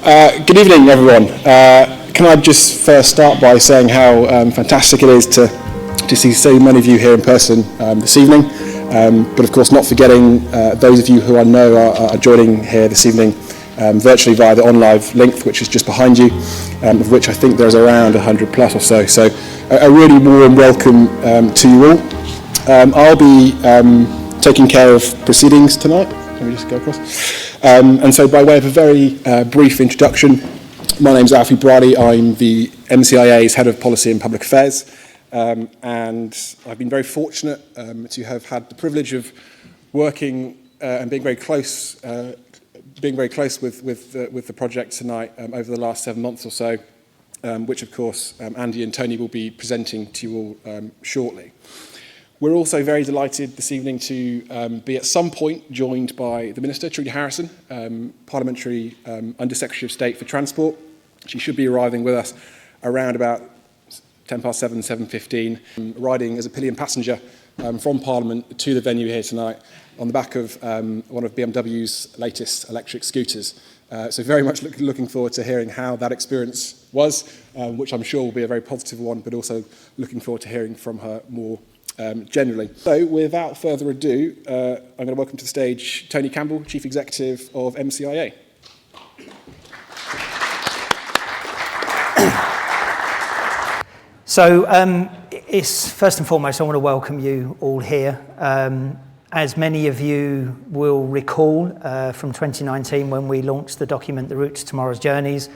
Good evening, everyone. Can I just first start by saying how fantastic it is to see so many of you here in person this evening, but of course not forgetting those of you who I know are joining here this evening virtually via the OnLive link, which is just behind you, of which I think there's around 100 plus or so. So a really warm welcome to you all. I'll be taking care of proceedings tonight. Let me just go across. And so by way of a very brief introduction, my name's Alfie Bradley. I'm the MCIA's Head of Policy and Public Affairs, and I've been very fortunate to have had the privilege of working and being very close with the project tonight over the last 7 months or so, which of course Andy and Tony will be presenting to you all shortly. We're also very delighted this evening to be at some point joined by the Minister, Trudy Harrison, Parliamentary Under Secretary of State for Transport. She should be arriving with us around about 7:10, 7:15, riding as a pillion passenger from Parliament to the venue here tonight on the back of one of BMW's latest electric scooters. So very much looking forward to hearing how that experience was, which I'm sure will be a very positive one, but also looking forward to hearing from her more generally. So without further ado, I'm going to welcome to the stage Tony Campbell, Chief Executive of MCIA. So it's first and foremost, I want to welcome you all here. As many of you will recall from 2019 when we launched the document, The Route to Tomorrow's Journeys,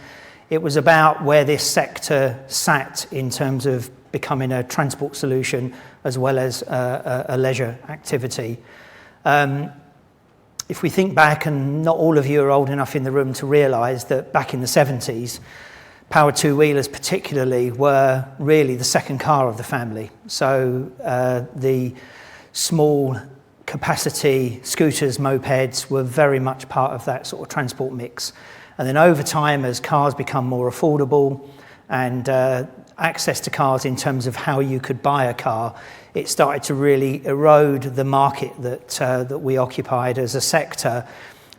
it was about where this sector sat in terms of becoming a transport solution as well as a leisure activity. If we think back, and not all of you are old enough in the room to realise that back in the 70s, power two-wheelers particularly were really the second car of the family. So the small capacity scooters, mopeds were very much part of that sort of transport mix. And then over time, as cars become more affordable and access to cars in terms of how you could buy a car, it started to really erode the market that we occupied as a sector,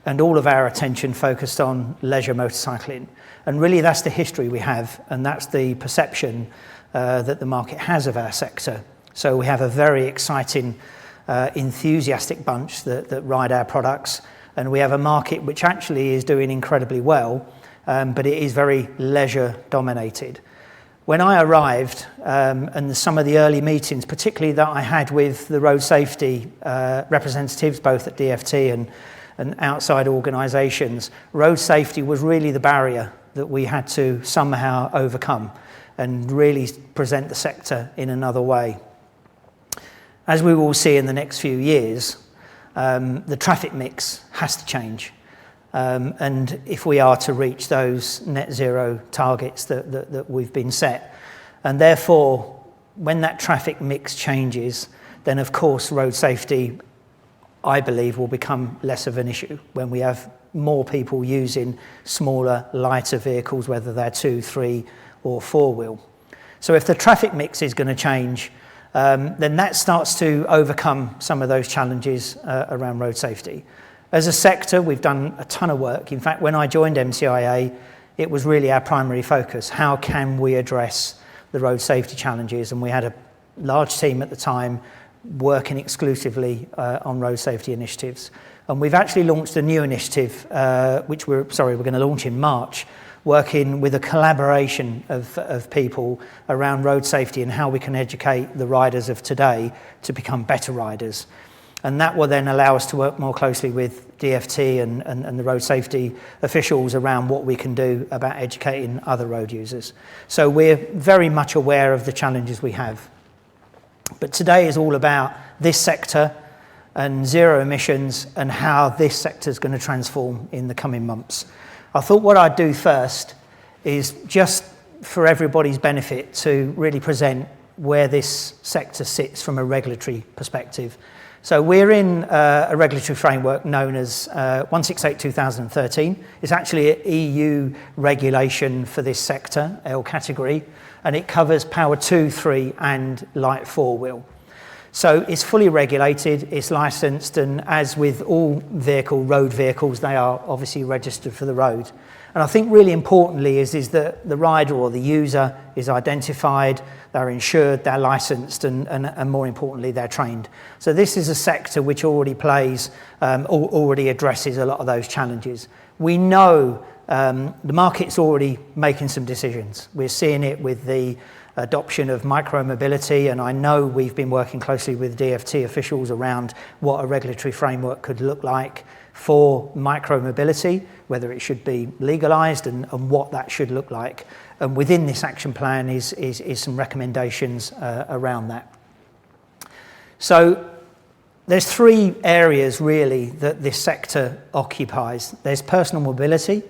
and all of our attention focused on leisure motorcycling. And really that's the history we have, and that's the perception that the market has of our sector. So we have a very exciting, enthusiastic bunch that ride our products, and we have a market which actually is doing incredibly well, but it is very leisure dominated. When I arrived, and some of the early meetings, particularly that I had with the road safety representatives, both at DFT and outside organisations, road safety was really the barrier that we had to somehow overcome and really present the sector in another way. As we will see in the next few years, the traffic mix has to change. And if we are to reach those net zero targets that we've been set. And therefore, when that traffic mix changes, then of course road safety, I believe, will become less of an issue when we have more people using smaller, lighter vehicles, whether they're 2, 3 or 4-wheel. So if the traffic mix is going to change, then that starts to overcome some of those challenges around road safety. As a sector, we've done a ton of work. In fact, when I joined MCIA, it was really our primary focus. How can we address the road safety challenges? And we had a large team at the time working exclusively on road safety initiatives. And we've actually launched a new initiative, which we're going to launch in March, working with a collaboration of people around road safety and how we can educate the riders of today to become better riders. And that will then allow us to work more closely with DFT and the road safety officials around what we can do about educating other road users. So we're very much aware of the challenges we have. But today is all about this sector and zero emissions and how this sector is going to transform in the coming months. I thought what I'd do first is just for everybody's benefit to really present where this sector sits from a regulatory perspective. So we're in a regulatory framework known as 168/2013. It's actually an EU regulation for this sector, L category, and it covers power 2, 3 and light 4-wheel. So it's fully regulated, it's licensed, and as with all road vehicles, they are obviously registered for the road. And I think really importantly is that the rider or the user is identified, they're insured, they're licensed, and more importantly, they're trained. So this is a sector which already already addresses a lot of those challenges. We know the market's already making some decisions. We're seeing it with the adoption of micro-mobility, and I know we've been working closely with DFT officials around what a regulatory framework could look like for micro-mobility, whether it should be legalised and what that should look like. And within this action plan is some recommendations around that. So there's three areas really that this sector occupies. There's personal mobility,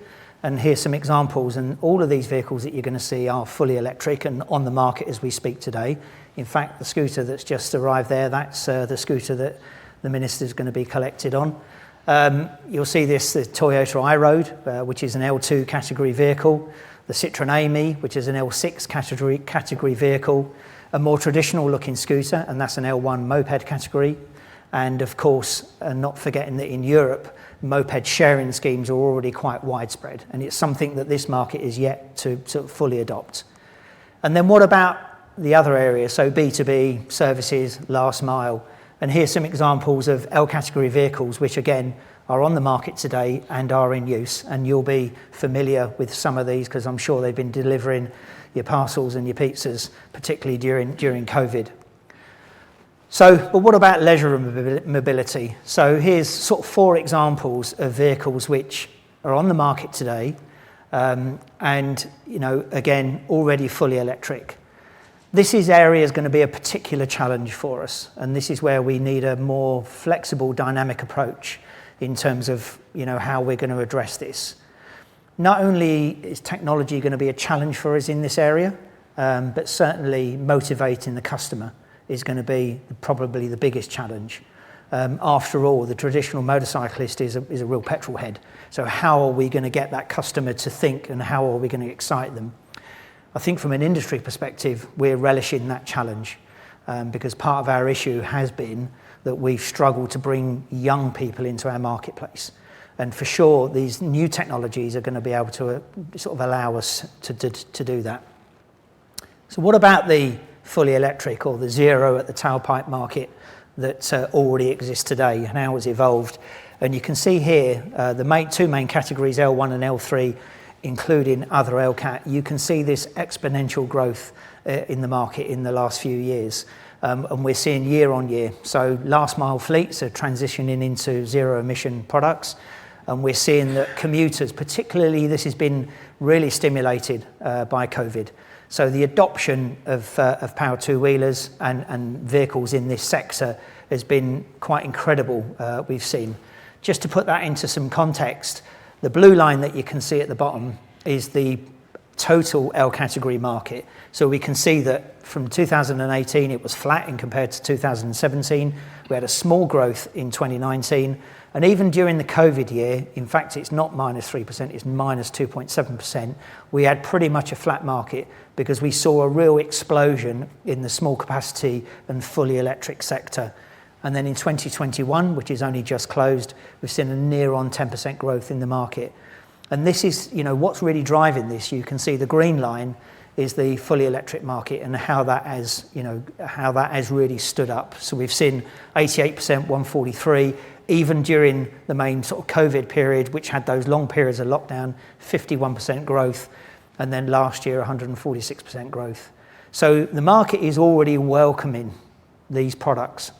and here's some examples, and all of these vehicles that you're going to see are fully electric and on the market as we speak today. In fact, the scooter that's just arrived there, that's the scooter that the Minister's going to be collected on. You'll see the Toyota iRoad, which is an L2 category vehicle, the Citroen Amy, which is an L6 category vehicle, a more traditional looking scooter, and that's an L1 moped category. And of course, not forgetting that in Europe, moped sharing schemes are already quite widespread, and it's something that this market is yet to sort of fully adopt. And then what about the other areas? So B2B, services, last mile. And here's some examples of L category vehicles, which again are on the market today and are in use. And you'll be familiar with some of these because I'm sure they've been delivering your parcels and your pizzas, particularly during COVID. So, but what about leisure mobility? So here's sort of 4 examples of vehicles which are on the market today, and again, already fully electric. This area is going to be a particular challenge for us, and this is where we need a more flexible, dynamic approach in terms of how we're going to address this. Not only is technology going to be a challenge for us in this area, but certainly motivating the customer is going to be probably the biggest challenge. After all, the traditional motorcyclist is a real petrol head. So how are we going to get that customer to think, and how are we going to excite them? I think from an industry perspective, we're relishing that challenge because part of our issue has been that we've struggled to bring young people into our marketplace. And for sure, these new technologies are going to be able to sort of allow us to do that. So what about the fully electric or the zero at the tailpipe market that already exists today and how it's evolved? And you can see here the two main categories, L1 and L3, including other LCAT. You can see this exponential growth in the market in the last few years. And we're seeing year on year. So last mile fleets are transitioning into zero emission products. And we're seeing that commuters, particularly this has been really stimulated by COVID. So the adoption of power two-wheelers and vehicles in this sector has been quite incredible, we've seen. Just to put that into some context, the blue line that you can see at the bottom is the total L category market. So we can see that from 2018 it was flat in compared to 2017. We had a small growth in 2019. And even during the COVID year, in fact, it's not -3%, it's -2.7%. We had pretty much a flat market because we saw a real explosion in the small capacity and fully electric sector. And then in 2021, which is only just closed, we've seen a near on 10% growth in the market. And this is, what's really driving this. You can see the green line is the fully electric market and how that has really stood up. So we've seen 88%, 143, even during the main sort of COVID period, which had those long periods of lockdown, 51% growth, and then last year 146% growth. So the market is already welcoming these products.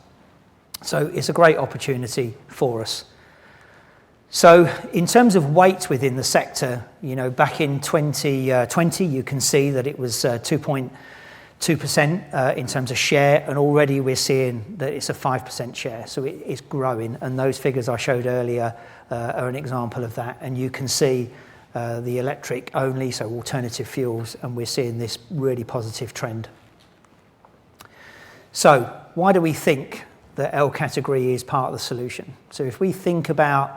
So it's a great opportunity for us. So in terms of weight within the sector, back in 2020, you can see that it was 2.2% in terms of share, and already we're seeing that it's a 5% share. So it's growing, and those figures I showed earlier are an example of that. And you can see the electric only, so alternative fuels, and we're seeing this really positive trend. So why do we think that L category is part of the solution? So if we think about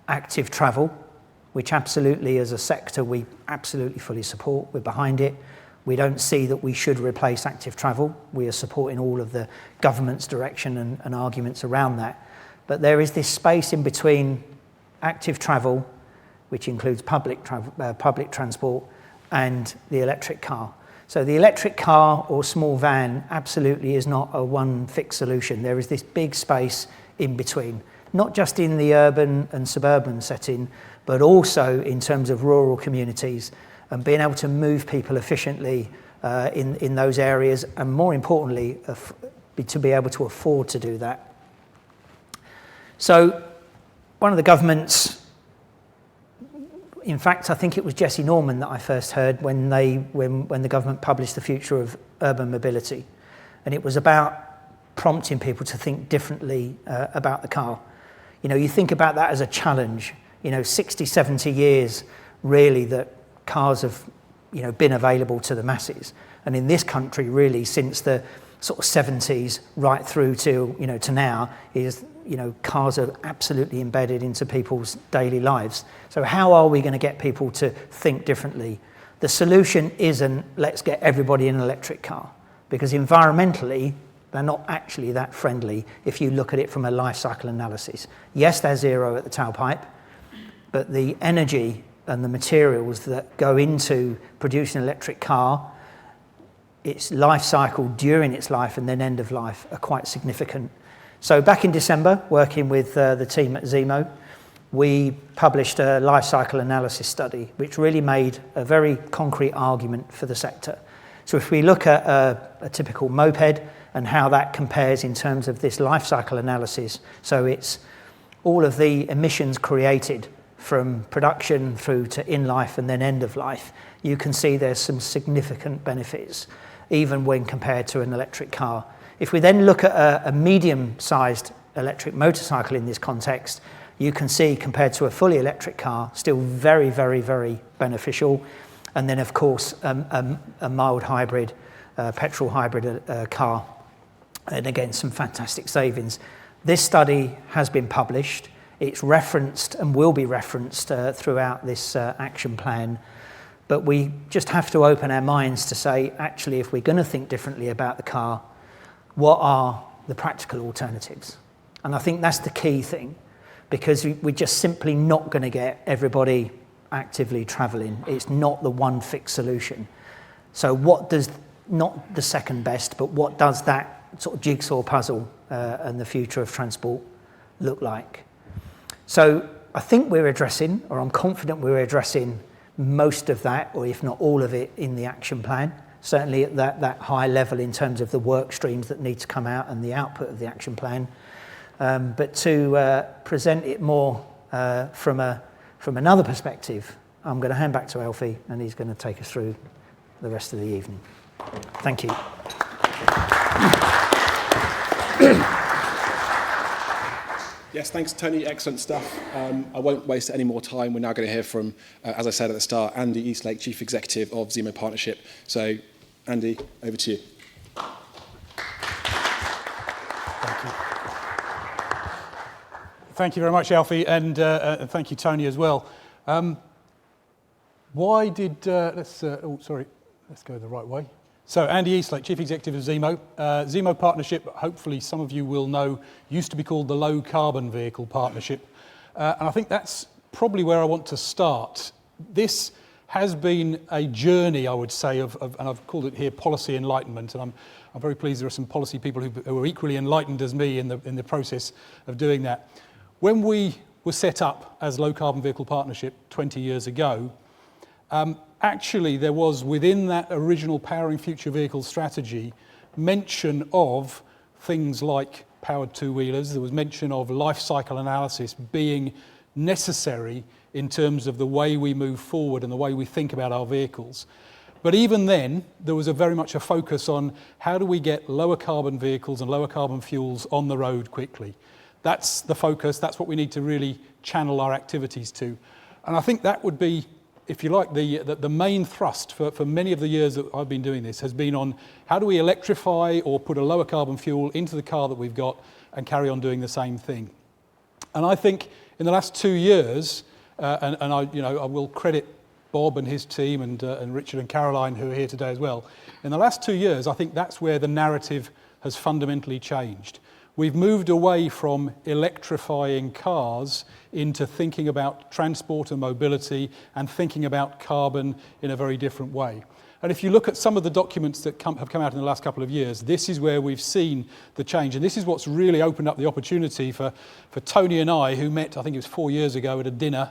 active travel, which absolutely as a sector we absolutely fully support, we're behind it. We don't see that we should replace active travel. We are supporting all of the government's direction and arguments around that. But there is this space in between active travel, which includes public transport and the electric car. So the electric car or small van absolutely is not a one fixed solution. There is this big space in between, not just in the urban and suburban setting, but also in terms of rural communities and being able to move people efficiently in those areas, and more importantly, to be able to afford to do that. So one of the government's, in fact, I think it was Jesse Norman that I first heard when the government published the future of urban mobility, and it was about prompting people to think differently about the car. You know, you think about that as a challenge. 60, 70 years really that cars have, been available to the masses, and in this country really since the sort of 70s right through to now is. Cars are absolutely embedded into people's daily lives. So how are we going to get people to think differently? The solution isn't let's get everybody in an electric car, because environmentally they're not actually that friendly if you look at it from a life cycle analysis. Yes, they're zero at the tailpipe, but the energy and the materials that go into producing an electric car, its life cycle during its life and then end of life are quite significant. So back in December, working with the team at Zemo, we published a life cycle analysis study, which really made a very concrete argument for the sector. So if we look at a typical moped and how that compares in terms of this life cycle analysis, so it's all of the emissions created from production through to in life and then end of life, you can see there's some significant benefits, even when compared to an electric car. If we then look at a medium-sized electric motorcycle in this context, you can see compared to a fully electric car, still very, very, very beneficial. And then, of course, a mild hybrid, petrol hybrid car, and again, some fantastic savings. This study has been published. It's referenced and will be referenced throughout this action plan. But we just have to open our minds to say, actually, if we're going to think differently about the car, what are the practical alternatives? And I think that's the key thing, because we're just simply not going to get everybody actively travelling. It's not the one fixed solution. So what does, not the second best, but what does that sort of jigsaw puzzle and the future of transport look like? So I think we're addressing, or I'm confident we're addressing most of that, or if not all of it, in the action plan. Certainly at that high level in terms of the work streams that need to come out and the output of the action plan. But to present it more from another perspective, I'm going to hand back to Alfie, and he's going to take us through the rest of the evening. Thank you. Yes, thanks, Tony. Excellent stuff. I won't waste any more time. We're now going to hear from, as I said at the start, Andy Eastlake, Chief Executive of Zemo Partnership. So, Andy, over to you. Thank you. Thank you very much, Alfie, and thank you, Tony, as well. Why did... let's go the right way. So, Andy Eastlake, Chief Executive of Zemo. Zemo Partnership, hopefully some of you will know, used to be called the Low Carbon Vehicle Partnership. And I think that's probably where I want to start. This has been a journey, I would say, and I've called it here policy enlightenment, and I'm very pleased there are some policy people who are equally enlightened as me in the process of doing that. When we were set up as Low Carbon Vehicle Partnership 20 years ago, actually there was within that original Powering Future Vehicles strategy mention of things like powered two-wheelers. There was mention of life cycle analysis being necessary in terms of the way we move forward and the way we think about our vehicles. But even then, there was very much a focus on how do we get lower carbon vehicles and lower carbon fuels on the road quickly. That's the focus, that's what we need to really channel our activities to. And I think that would be, if you like, the main thrust for many of the years that I've been doing this has been on how do we electrify or put a lower carbon fuel into the car that we've got and carry on doing the same thing. And I think in the last 2 years, and I will credit Bob and his team and Richard and Caroline who are here today as well. In the last 2 years, I think that's where the narrative has fundamentally changed. We've moved away from electrifying cars into thinking about transport and mobility and thinking about carbon in a very different way. And if you look at some of the documents that have come out in the last couple of years, this is where we've seen the change. And this is what's really opened up the opportunity for Tony and I, who met, I think it was 4 years ago at a dinner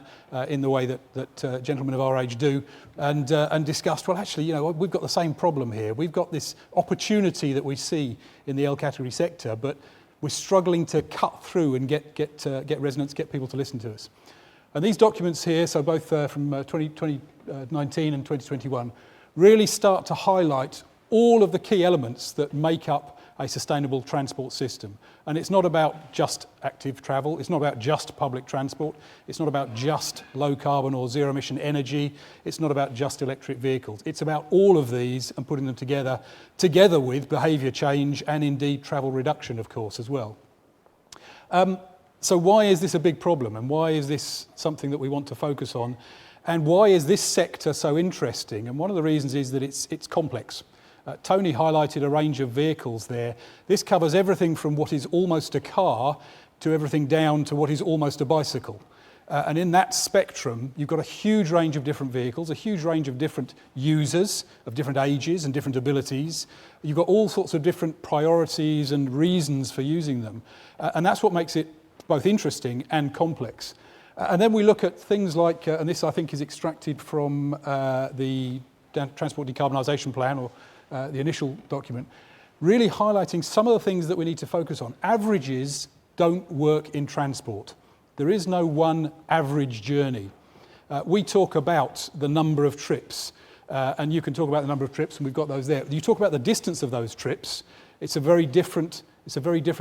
in the way that gentlemen of our age do, and discussed, well, actually, we've got the same problem here. We've got this opportunity that we see in the L category sector, but we're struggling to cut through and get resonance, get people to listen to us. And these documents here, so both from 2019 and 2021, really start to highlight all of the key elements that make up a sustainable transport system. And it's not about just active travel, it's not about just public transport, it's not about just low carbon or zero emission energy, it's not about just electric vehicles. It's about all of these and putting them together with behaviour change and indeed travel reduction, of course, as well. So why is this a big problem, and why is this something that we want to focus on? And why is this sector so interesting? And one of the reasons is that it's complex. Tony highlighted a range of vehicles there. This covers everything from what is almost a car to everything down to what is almost a bicycle. And in that spectrum, you've got a huge range of different vehicles, a huge range of different users of different ages and different abilities. You've got all sorts of different priorities and reasons for using them. And that's what makes it both interesting and complex. And then we look at things like, and this I think is extracted from the Transport Decarbonisation Plan, or the initial document, really highlighting some of the things that we need to focus on. Averages don't work in transport. There is no one average journey. We talk about the number of trips, and you can talk about the number of trips, and we've got those there. You talk about the distance of those trips, it's a very different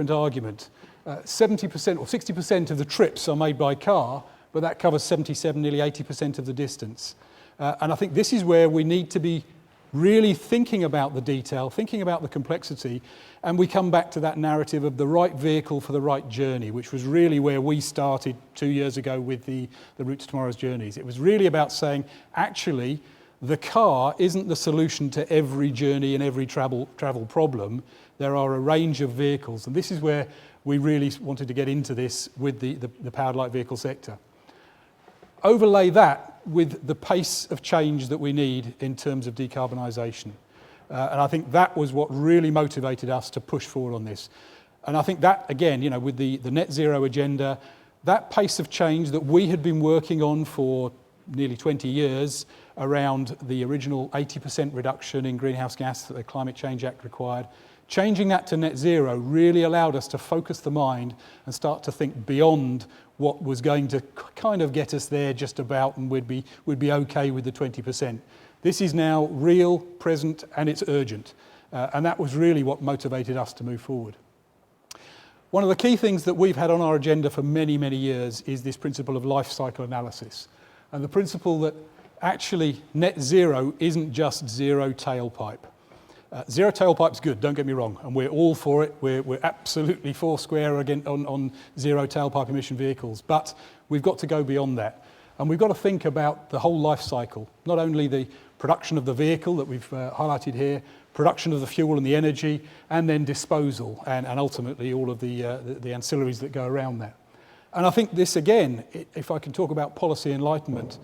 argument. 70% or 60% of the trips are made by car, but that covers 77, nearly 80% of the distance. And I think this is where we need to be really thinking about the detail, thinking about the complexity, and we come back to that narrative of the right vehicle for the right journey, which was really where we started 2 years ago with the Route to Tomorrow's Journeys. It was really about saying, actually, the car isn't the solution to every journey and every travel problem. There are a range of vehicles, and this is where we really wanted to get into this with the powered light vehicle sector. Overlay that with the pace of change that we need in terms of decarbonisation. And I think that was what really motivated us to push forward on this. And I think that, again, with the net zero agenda, that pace of change that we had been working on for nearly 20 years around the original 80% reduction in greenhouse gas that the Climate Change Act required, changing that to net zero really allowed us to focus the mind and start to think beyond what was going to kind of get us there just about, and we'd be okay with the 20%. This is now real, present, and it's urgent. And that was really what motivated us to move forward. One of the key things that we've had on our agenda for many, many years is this principle of life cycle analysis. And the principle that actually net zero isn't just zero tailpipe. Zero tailpipe's good, don't get me wrong, and we're all for it. We're absolutely foursquare again on zero tailpipe emission vehicles, but we've got to go beyond that. And we've got to think about the whole life cycle, not only the production of the vehicle that we've highlighted here, production of the fuel and the energy, and then disposal, and ultimately all of the ancillaries that go around that. And I think this, again, if I can talk about policy enlightenment,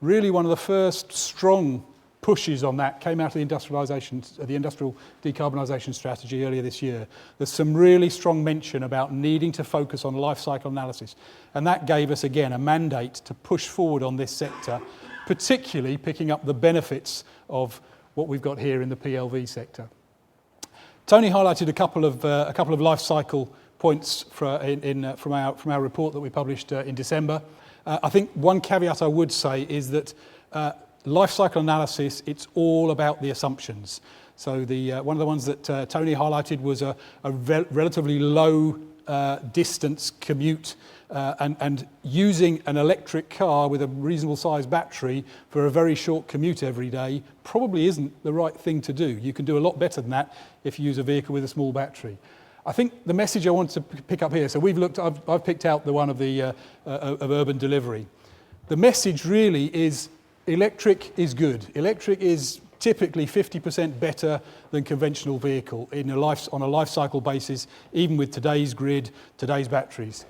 really one of the first strong pushes on that came out of the industrial decarbonisation strategy earlier this year. There's some really strong mention about needing to focus on life cycle analysis, and that gave us again a mandate to push forward on this sector, particularly picking up the benefits of what we've got here in the PLV sector. Tony highlighted a couple of life cycle points from our report that we published in December. I think one caveat I would say is that life cycle analysis, it's all about the assumptions. So one of the ones that Tony highlighted was a relatively low distance commute and using an electric car with a reasonable sized battery for a very short commute every day probably isn't the right thing to do. You can do a lot better than that if you use a vehicle with a small battery. I think the message I want to pick up here, so I've picked out the one of urban delivery. The message really is electric is good. Electric is typically 50% better than conventional vehicle on a life cycle basis, even with today's grid, today's batteries.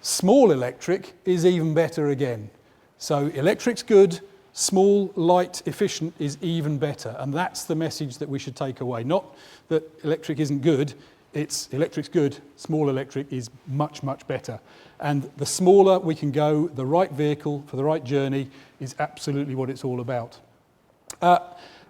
Small electric is even better again. So electric's good, small, light, efficient is even better. And that's the message that we should take away. Not that electric isn't good, it's electric's good, small electric is much, much better. And the smaller we can go, the right vehicle for the right journey is absolutely what it's all about.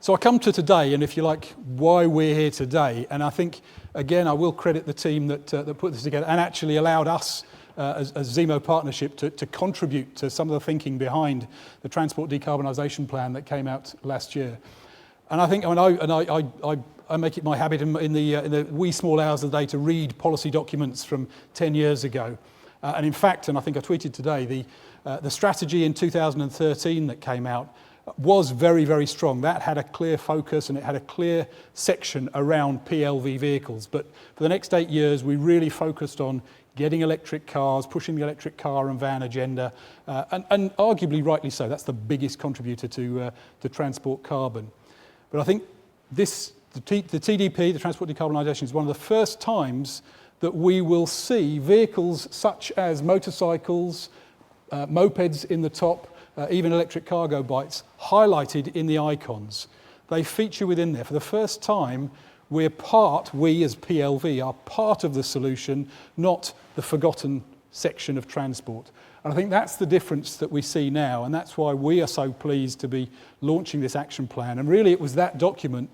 So I come to today, and if you like, why we're here today. And I think, again, I will credit the team that put this together and actually allowed us as Zemo Partnership to contribute to some of the thinking behind the Transport Decarbonisation Plan that came out last year. And I think, I make it my habit in the wee small hours of the day to read policy documents from 10 years ago. And in fact, and I think I tweeted today, the strategy in 2013 that came out was very, very strong. That had a clear focus and it had a clear section around PLV vehicles. But for the next 8 years, we really focused on getting electric cars, pushing the electric car and van agenda, and arguably rightly so. That's the biggest contributor to transport carbon. But I think the TDP, the Transport Decarbonisation, is one of the first times that we will see vehicles such as motorcycles, mopeds in the top, even electric cargo bikes, highlighted in the icons. They feature within there. For the first time, we as PLV are part of the solution, not the forgotten section of transport. And I think that's the difference that we see now, and that's why we are so pleased to be launching this action plan. And really it was that document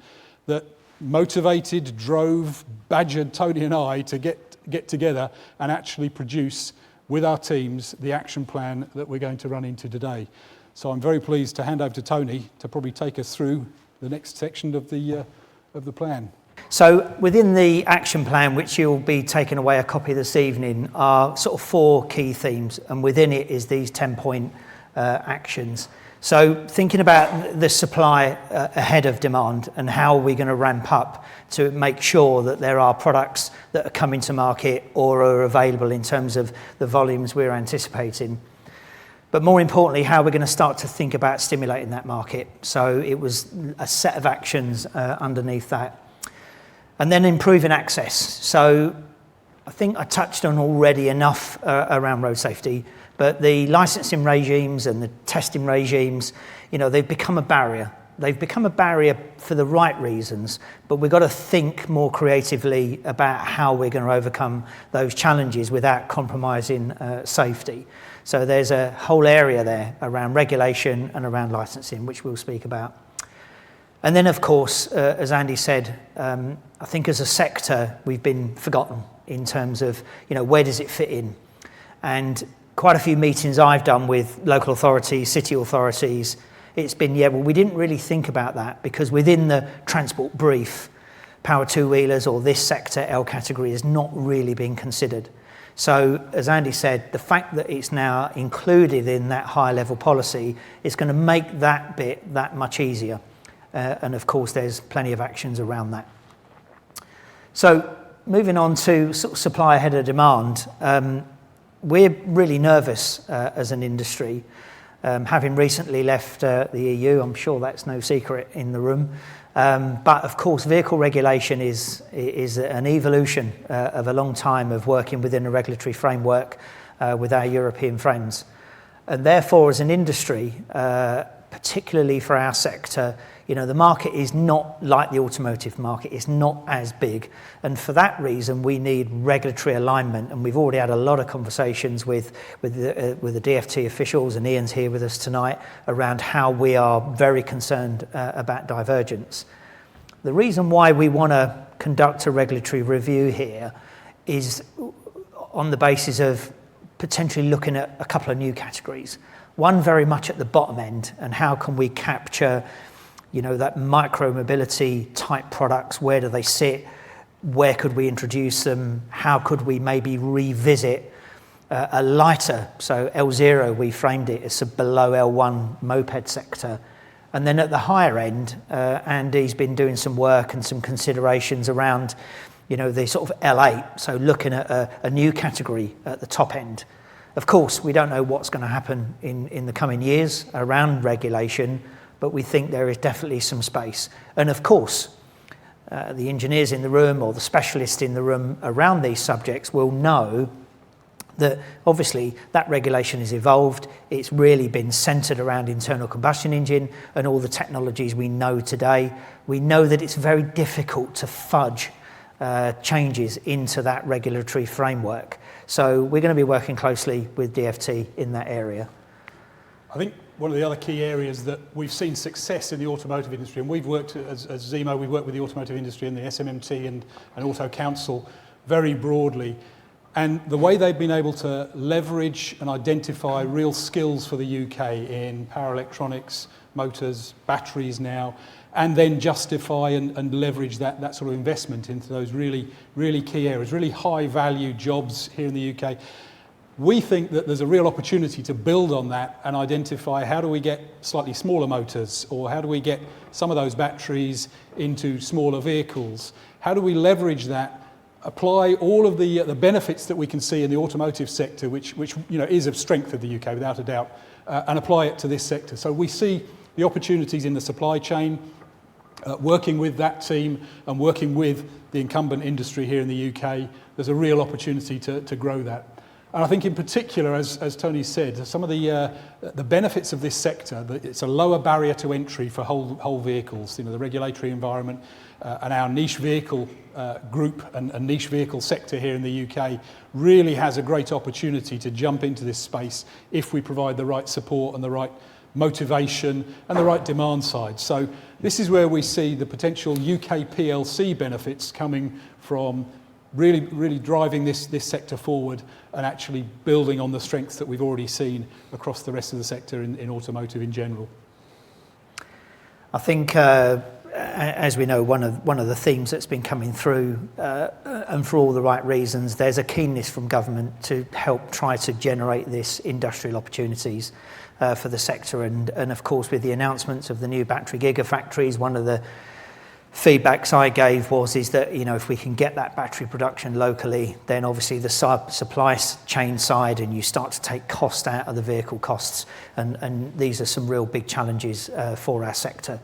that motivated, drove, badgered Tony and I to get together and actually produce with our teams the action plan that we're going to run into today. So I'm very pleased to hand over to Tony to probably take us through the next section of the plan. So within the action plan, which you'll be taking away a copy this evening, are sort of 4 key themes, and within it is these 10-point actions. So thinking about the supply ahead of demand and how we're going to ramp up to make sure that there are products that are coming to market or are available in terms of the volumes we're anticipating. But more importantly, how we're going to start to think about stimulating that market. So it was a set of actions underneath that. And then improving access. So I think I touched on already enough around road safety, but the licensing regimes and the testing regimes, they've become a barrier. They've become a barrier for the right reasons, but we've got to think more creatively about how we're going to overcome those challenges without compromising safety. So there's a whole area there around regulation and around licensing, which we'll speak about. And then, of course, as Andy said, I think as a sector, we've been forgotten in terms of, where does it fit in? And quite a few meetings I've done with local authorities, city authorities, it's been, we didn't really think about that because within the transport brief, power two-wheelers or this sector, L category, has not really been considered. So, as Andy said, the fact that it's now included in that high-level policy is going to make that bit that much easier. And of course, there's plenty of actions around that. So, moving on to sort of supply ahead of demand, we're really nervous as an industry. Having recently left the EU, I'm sure that's no secret in the room. But of course, vehicle regulation is an evolution of a long time of working within a regulatory framework with our European friends. And therefore, as an industry, particularly for our sector, the market is not like the automotive market. It's not as big. And for that reason, we need regulatory alignment. And we've already had a lot of conversations with the DFT officials, and Ian's here with us tonight, around how we are very concerned about divergence. The reason why we want to conduct a regulatory review here is on the basis of potentially looking at a couple of new categories. One very much at the bottom end, and how can we capture that micro-mobility type products, where do they sit, where could we introduce them, how could we maybe revisit a lighter, so L0 we framed it as a below L1 moped sector. And then at the higher end, Andy's been doing some work and some considerations around the sort of L8, so looking at a new category at the top end. Of course, we don't know what's going to happen in the coming years around regulation, but we think there is definitely some space. And of course, the engineers in the room or the specialists in the room around these subjects will know that obviously that regulation has evolved. It's really been centred around internal combustion engine and all the technologies we know today. We know that it's very difficult to fudge changes into that regulatory framework. So we're going to be working closely with DFT in that area. I think one of the other key areas that we've seen success in the automotive industry, and we've worked as Zemo, we've worked with the automotive industry and the SMMT and Auto Council very broadly. And the way they've been able to leverage and identify real skills for the UK in power electronics, motors, batteries now, and then justify and leverage that sort of investment into those really key areas, really high value jobs here in the UK. We think that there's a real opportunity to build on that and identify how do we get slightly smaller motors, or how do we get some of those batteries into smaller vehicles? How do we leverage that, apply all of the benefits that we can see in the automotive sector, which is of strength of the UK without a doubt, and apply it to this sector. So we see the opportunities in the supply chain, working with that team and working with the incumbent industry here in the UK. There's a real opportunity to grow that. And I think in particular, as Tony said, some of the benefits of this sector, that it's a lower barrier to entry for whole vehicles. The regulatory environment and our niche vehicle group and niche vehicle sector here in the UK really has a great opportunity to jump into this space if we provide the right support and the right motivation and the right demand side. So this is where we see the potential UK PLC benefits coming from really driving this sector forward and actually building on the strengths that we've already seen across the rest of the sector in automotive in general. I think, as we know, one of the themes that's been coming through, and for all the right reasons, there's a keenness from government to help try to generate this industrial opportunities for the sector. And of course, with the announcements of the new battery gigafactories, one of the feedbacks I gave is that if we can get that battery production locally, then obviously the supply chain side, and you start to take cost out of the vehicle costs, and these are some real big challenges for our sector.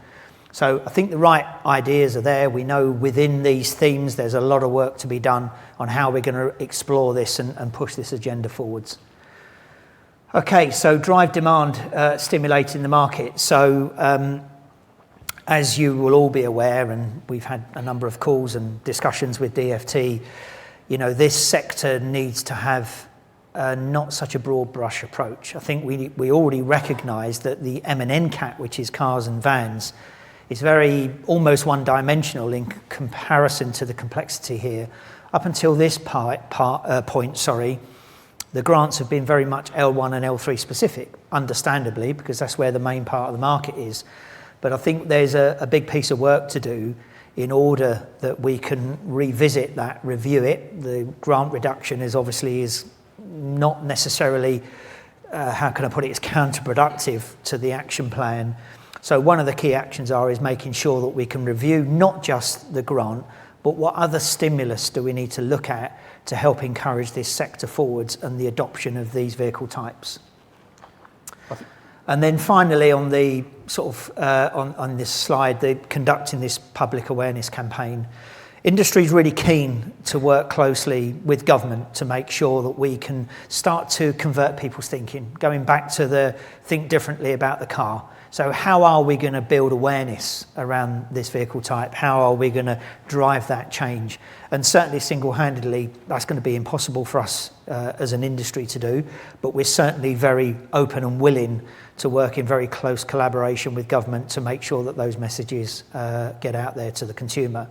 So I think the right ideas are there. We know within these themes there's a lot of work to be done on how we're going to explore this and push this agenda forwards. Okay, so drive demand, stimulating the market. So as you will all be aware, and we've had a number of calls and discussions with DFT, this sector needs to have not such a broad brush approach. I think we already recognise that the M&N cat, which is cars and vans, is very almost one-dimensional in comparison to the complexity here. Up until this point, the grants have been very much L1 and L3 specific, understandably, because that's where the main part of the market is. But I think there's a big piece of work to do in order that we can revisit that, review it. The grant reduction is not necessarily, how can I put it, it's counterproductive to the action plan. So one of the key actions is making sure that we can review not just the grant, but what other stimulus do we need to look at to help encourage this sector forwards and the adoption of these vehicle types. And then finally, on the on this slide, conducting this public awareness campaign, industry is really keen to work closely with government to make sure that we can start to convert people's thinking, going back to the think differently about the car. So how are we going to build awareness around this vehicle type? How are we going to drive that change? And certainly single-handedly, that's going to be impossible for us as an industry to do, but we're certainly very open and willing to work in very close collaboration with government to make sure that those messages get out there to the consumer.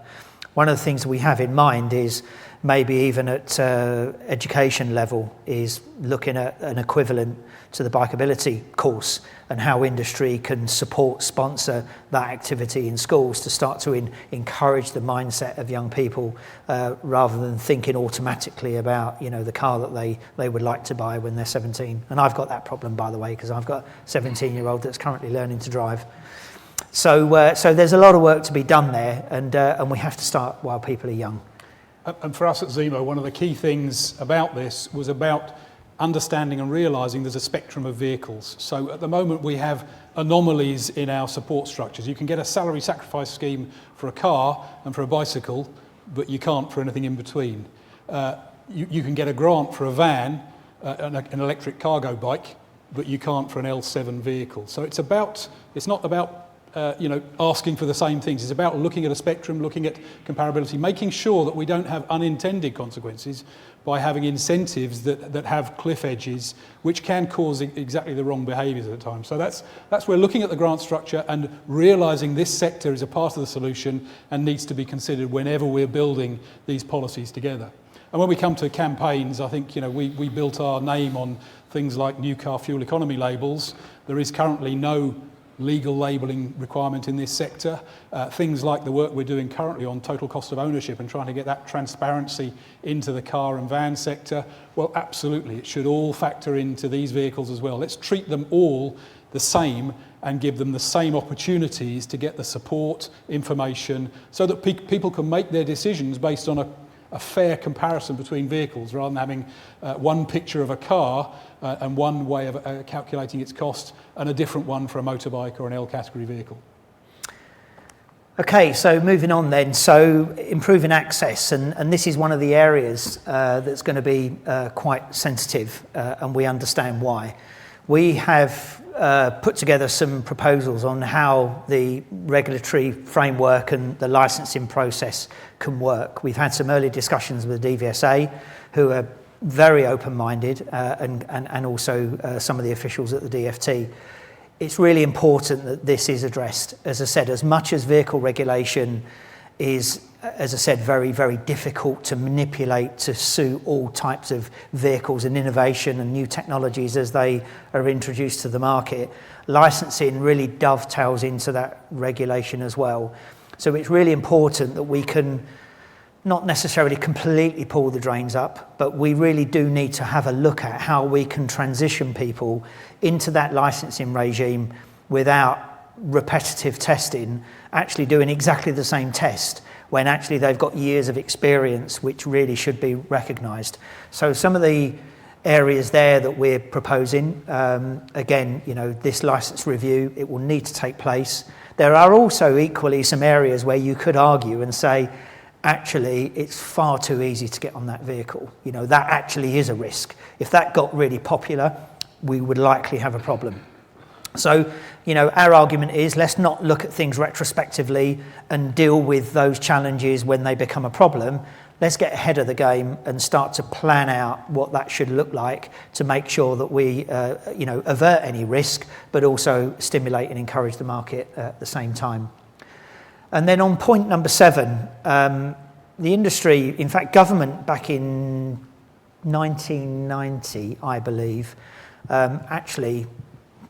One of the things we have in mind is maybe even at education level is looking at an equivalent to the bikeability course and how industry can sponsor that activity in schools to start to encourage the mindset of young people rather than thinking automatically about the car that they would like to buy when they're 17. And I've got that problem, by the way, because I've got a 17-year-old that's currently learning to drive. So there's a lot of work to be done there, and we have to start while people are young. And for us at Zemo, one of the key things about this was about understanding and realising there's a spectrum of vehicles. So at the moment we have anomalies in our support structures. You can get a salary sacrifice scheme for a car and for a bicycle, but you can't for anything in between. You can get a grant for a van, an electric cargo bike, but you can't for an L7 vehicle. So it's not about asking for the same things. It's about looking at a spectrum, looking at comparability, making sure that we don't have unintended consequences by having incentives that have cliff edges, which can cause exactly the wrong behaviours at the time. So that's where looking at the grant structure and realising this sector is a part of the solution and needs to be considered whenever we're building these policies together. And when we come to campaigns, I think we built our name on things like new car fuel economy labels. There is currently no legal labelling requirement in this sector. Things like the work we're doing currently on total cost of ownership and trying to get that transparency into the car and van sector, well, absolutely, it should all factor into these vehicles as well. Let's treat them all the same and give them the same opportunities to get the support, information, so that people can make their decisions based on a fair comparison between vehicles rather than having one picture of a car and one way of calculating its cost and a different one for a motorbike or an L category vehicle. Okay, so moving on then. So improving access, and this is one of the areas that's going to be quite sensitive, and we understand why. We have put together some proposals on how the regulatory framework and the licensing process can work. We've had some early discussions with the DVSA, who are very open-minded, and also some of the officials at the DFT. It's really important that this is addressed. As I said, as much as vehicle regulation is, as I said, very, very difficult to manipulate to suit all types of vehicles and innovation and new technologies as they are introduced to the market, licensing really dovetails into that regulation as well. So it's really important that we can not necessarily completely pull the drains up, but we really do need to have a look at how we can transition people into that licensing regime without repetitive testing, actually doing exactly the same test when actually they've got years of experience, which really should be recognised. So some of the areas there that we're proposing, again, this licence review, it will need to take place. There are also equally some areas where you could argue and say, actually, it's far too easy to get on that vehicle. That actually is a risk. If that got really popular, we would likely have a problem. So, our argument is let's not look at things retrospectively and deal with those challenges when they become a problem. Let's get ahead of the game and start to plan out what that should look like to make sure that we, avert any risk, but also stimulate and encourage the market at the same time. And then on point number 7, the industry, in fact, government back in 1990, I believe, actually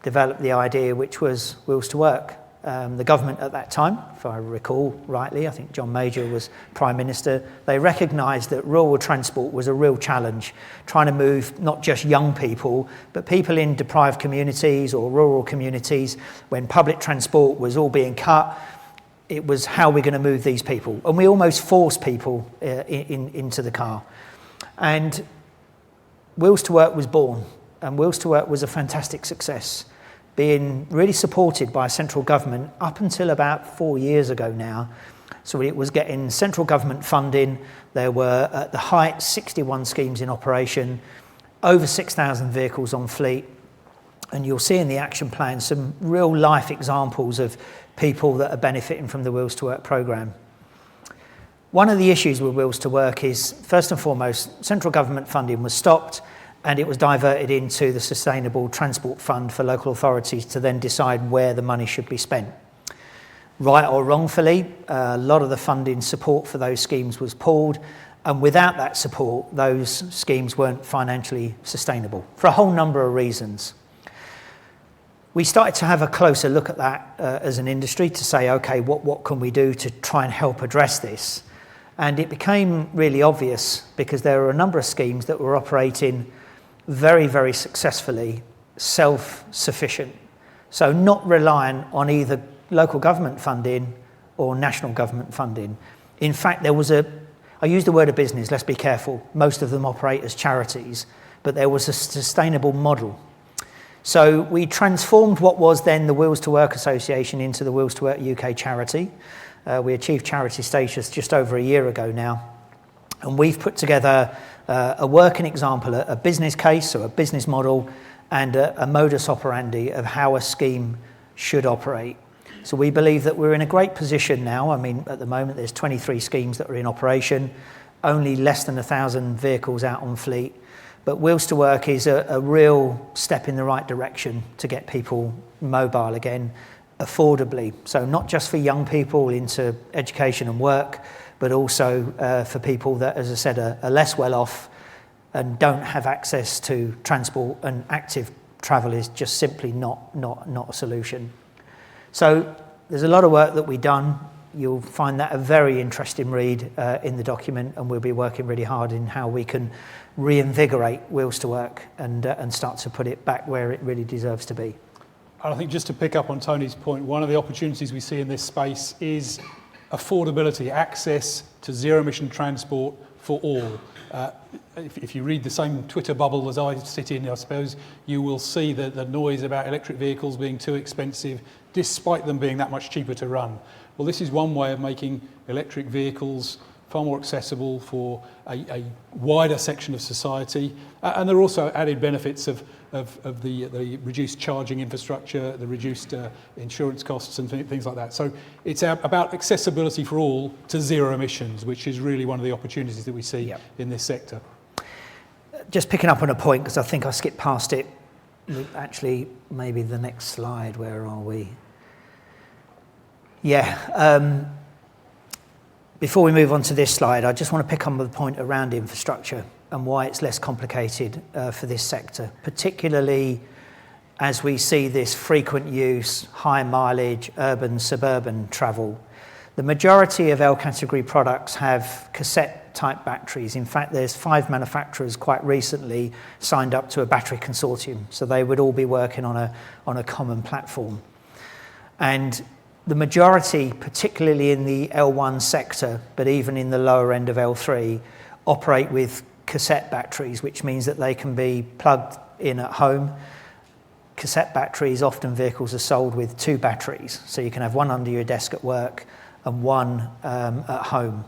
developed the idea which was Wheels to Work. The government at that time, if I recall rightly, I think John Major was Prime Minister, they recognised that rural transport was a real challenge, trying to move not just young people, but people in deprived communities or rural communities. When public transport was all being cut, it was how we're going to move these people. And we almost forced people into the car. And Wheels to Work was born. And Wheels to Work was a fantastic success, being really supported by central government up until about 4 years ago now. So it was getting central government funding. There were, at the height, 61 schemes in operation, over 6,000 vehicles on fleet. And you'll see in the action plan some real life examples of people that are benefiting from the Wheels to Work programme. One of the issues with Wheels to Work is, first and foremost, central government funding was stopped and it was diverted into the Sustainable Transport Fund for local authorities to then decide where the money should be spent. Right or wrongfully, a lot of the funding support for those schemes was pulled, and without that support, those schemes weren't financially sustainable for a whole number of reasons. We started to have a closer look at that as an industry to say, okay, what can we do to try and help address this? And it became really obvious because there were a number of schemes that were operating very, very successfully, self-sufficient. So not reliant on either local government funding or national government funding. In fact, there was I use the word of business, let's be careful. Most of them operate as charities, but there was a sustainable model. So we transformed what was then the Wheels to Work Association into the Wheels to Work UK charity. We achieved charity status just over a year ago now. And we've put together a working example, a business case or a business model, and a modus operandi of how a scheme should operate. So we believe that we're in a great position now. I mean, at the moment, there's 23 schemes that are in operation, only less than 1,000 vehicles out on fleet. But Wheels to Work is a real step in the right direction to get people mobile again, affordably. So not just for young people into education and work, but also for people that, as I said, are less well off and don't have access to transport, and active travel is just simply not a solution. So there's a lot of work that we've done. You'll find that a very interesting read in the document, and we'll be working really hard in how we can reinvigorate Wheels to Work and start to put it back where it really deserves to be. I think just to pick up on Tony's point, one of the opportunities we see in this space is affordability, access to zero-emission transport for all. If you read the same Twitter bubble as I sit in, I suppose, you will see the noise about electric vehicles being too expensive, despite them being that much cheaper to run. Well, this is one way of making electric vehicles far more accessible for a wider section of society. And there are also added benefits of the reduced charging infrastructure, the reduced insurance costs and things like that. So it's about accessibility for all to zero emissions, which is really one of the opportunities that we see in this sector. Just picking up on a point, because I think I skipped past it. Actually, maybe the next slide, where are we? Yeah. Before we move on to this slide, I just want to pick up on the point around infrastructure and why it's less complicated for this sector, particularly as we see this frequent use, high mileage, urban, suburban travel. The majority of L category products have cassette type batteries. In fact, there's 5 manufacturers quite recently signed up to a battery consortium, so they would all be working on a common platform. And the majority, particularly in the L1 sector, but even in the lower end of L3, operate with cassette batteries, which means that they can be plugged in at home. Cassette batteries, often vehicles are sold with 2 batteries, so you can have one under your desk at work and one at home.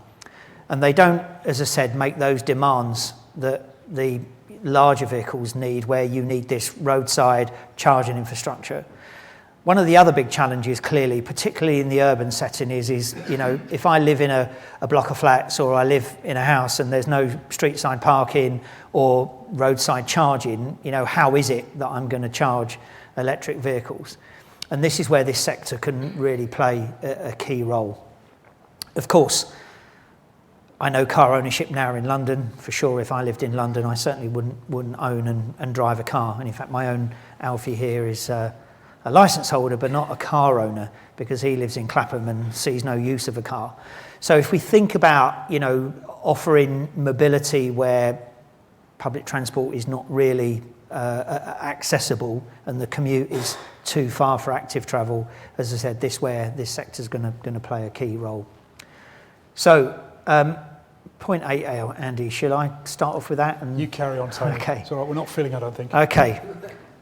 And they don't, as I said, make those demands that the larger vehicles need, where you need this roadside charging infrastructure. One of the other big challenges, clearly, particularly in the urban setting, is if I live in a block of flats, or I live in a house and there's no street side parking or roadside charging, how is it that I'm going to charge electric vehicles? And this is where this sector can really play a key role. Of course, I know car ownership now in London. For sure, if I lived in London, I certainly wouldn't own and drive a car. And in fact, my own Alfie here is a licence holder, but not a car owner, because he lives in Clapham and sees no use of a car. So if we think about, offering mobility where public transport is not really accessible and the commute is too far for active travel, as I said, this sector is going to play a key role. So, point 8, Andy, shall I start off with that? And you carry on, Tony. Okay. It's all right, we're not filling, I don't think. Okay.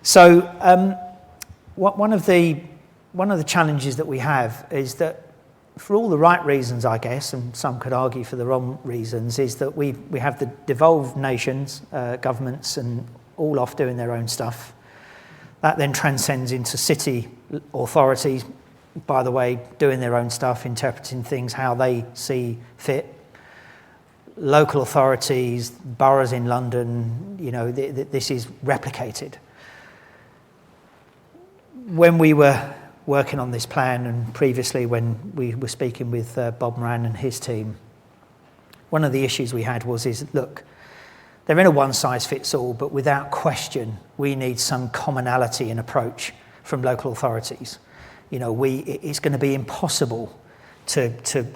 So, one of the challenges that we have is that, for all the right reasons, I guess, and some could argue for the wrong reasons, is that we have the devolved nations, governments, and all off doing their own stuff. That then transcends into city authorities, by the way, doing their own stuff, interpreting things how they see fit. Local authorities, boroughs in London, this is replicated. When we were working on this plan, and previously when we were speaking with Bob Moran and his team, one of the issues we had is, look, they're in a one-size-fits-all, but without question, we need some commonality in approach from local authorities. It's going to be impossible to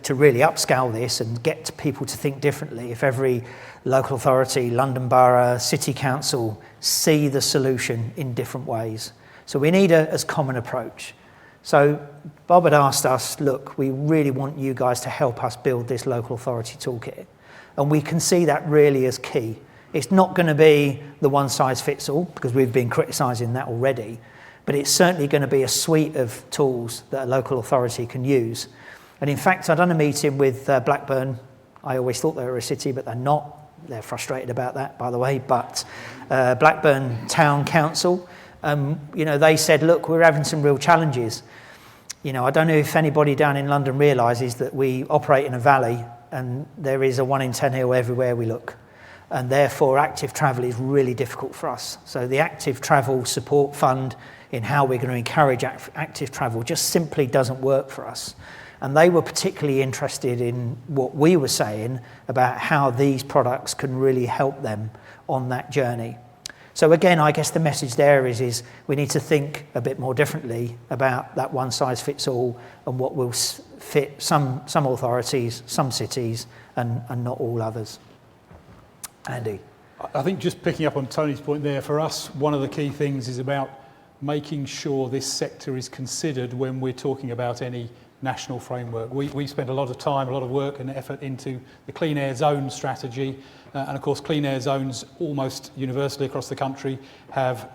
really upscale this and get people to think differently if every local authority, London Borough, City Council see the solution in different ways. So we need a common approach. So Bob had asked us, look, we really want you guys to help us build this local authority toolkit. And we can see that really as key. It's not going to be the one size fits all, because we've been criticising that already, but it's certainly going to be a suite of tools that a local authority can use. And in fact, I've done a meeting with Blackburn. I always thought they were a city, but they're not. They're frustrated about that, by the way. But Blackburn Town Council, they said, look, we're having some real challenges. I don't know if anybody down in London realises that we operate in a valley and there is a 1 in 10 hill everywhere we look. And therefore, active travel is really difficult for us. So the Active Travel Support Fund, in how we're going to encourage active travel, just simply doesn't work for us. And they were particularly interested in what we were saying about how these products can really help them on that journey. So again, I guess the message there is we need to think a bit more differently about that one size fits all and what will fit some authorities, some cities, and not all others. Andy. I think just picking up on Tony's point there, for us, one of the key things is about making sure this sector is considered when we're talking about any national framework. We spent a lot of time, a lot of work and effort into the Clean Air Zone strategy, and of course Clean Air Zones almost universally across the country have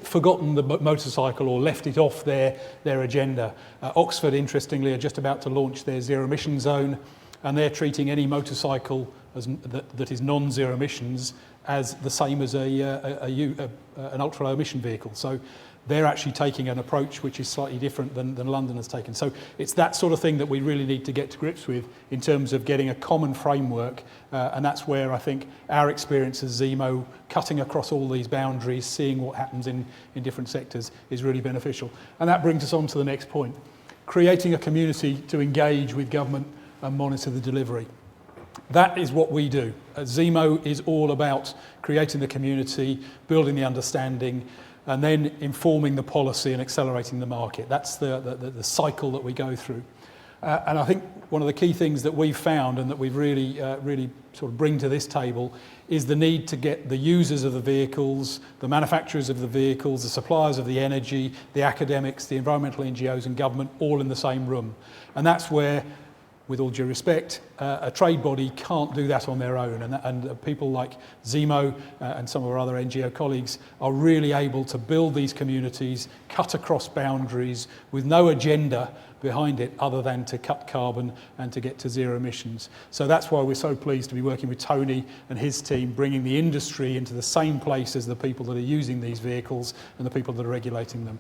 forgotten the motorcycle or left it off their agenda. Oxford, interestingly, are just about to launch their zero emission zone, and they're treating any motorcycle that is non-zero emissions as the same as an ultra-low emission vehicle. So they're actually taking an approach which is slightly different than London has taken. So it's that sort of thing that we really need to get to grips with in terms of getting a common framework, and that's where I think our experience as Zemo, cutting across all these boundaries, seeing what happens in different sectors, is really beneficial. And that brings us on to the next point, creating a community to engage with government and monitor the delivery. That is what we do. Zemo is all about creating the community, building the understanding, and then informing the policy and accelerating the market. That's the cycle that we go through. And I think one of the key things that we've found and that we've really sort of bring to this table is the need to get the users of the vehicles, the manufacturers of the vehicles, the suppliers of the energy, the academics, the environmental NGOs and government all in the same room. And that's where, with all due respect, a trade body can't do that on their own, and people like Zemo and some of our other NGO colleagues are really able to build these communities, cut across boundaries with no agenda behind it other than to cut carbon and to get to zero emissions. So that's why we're so pleased to be working with Tony and his team, bringing the industry into the same place as the people that are using these vehicles and the people that are regulating them.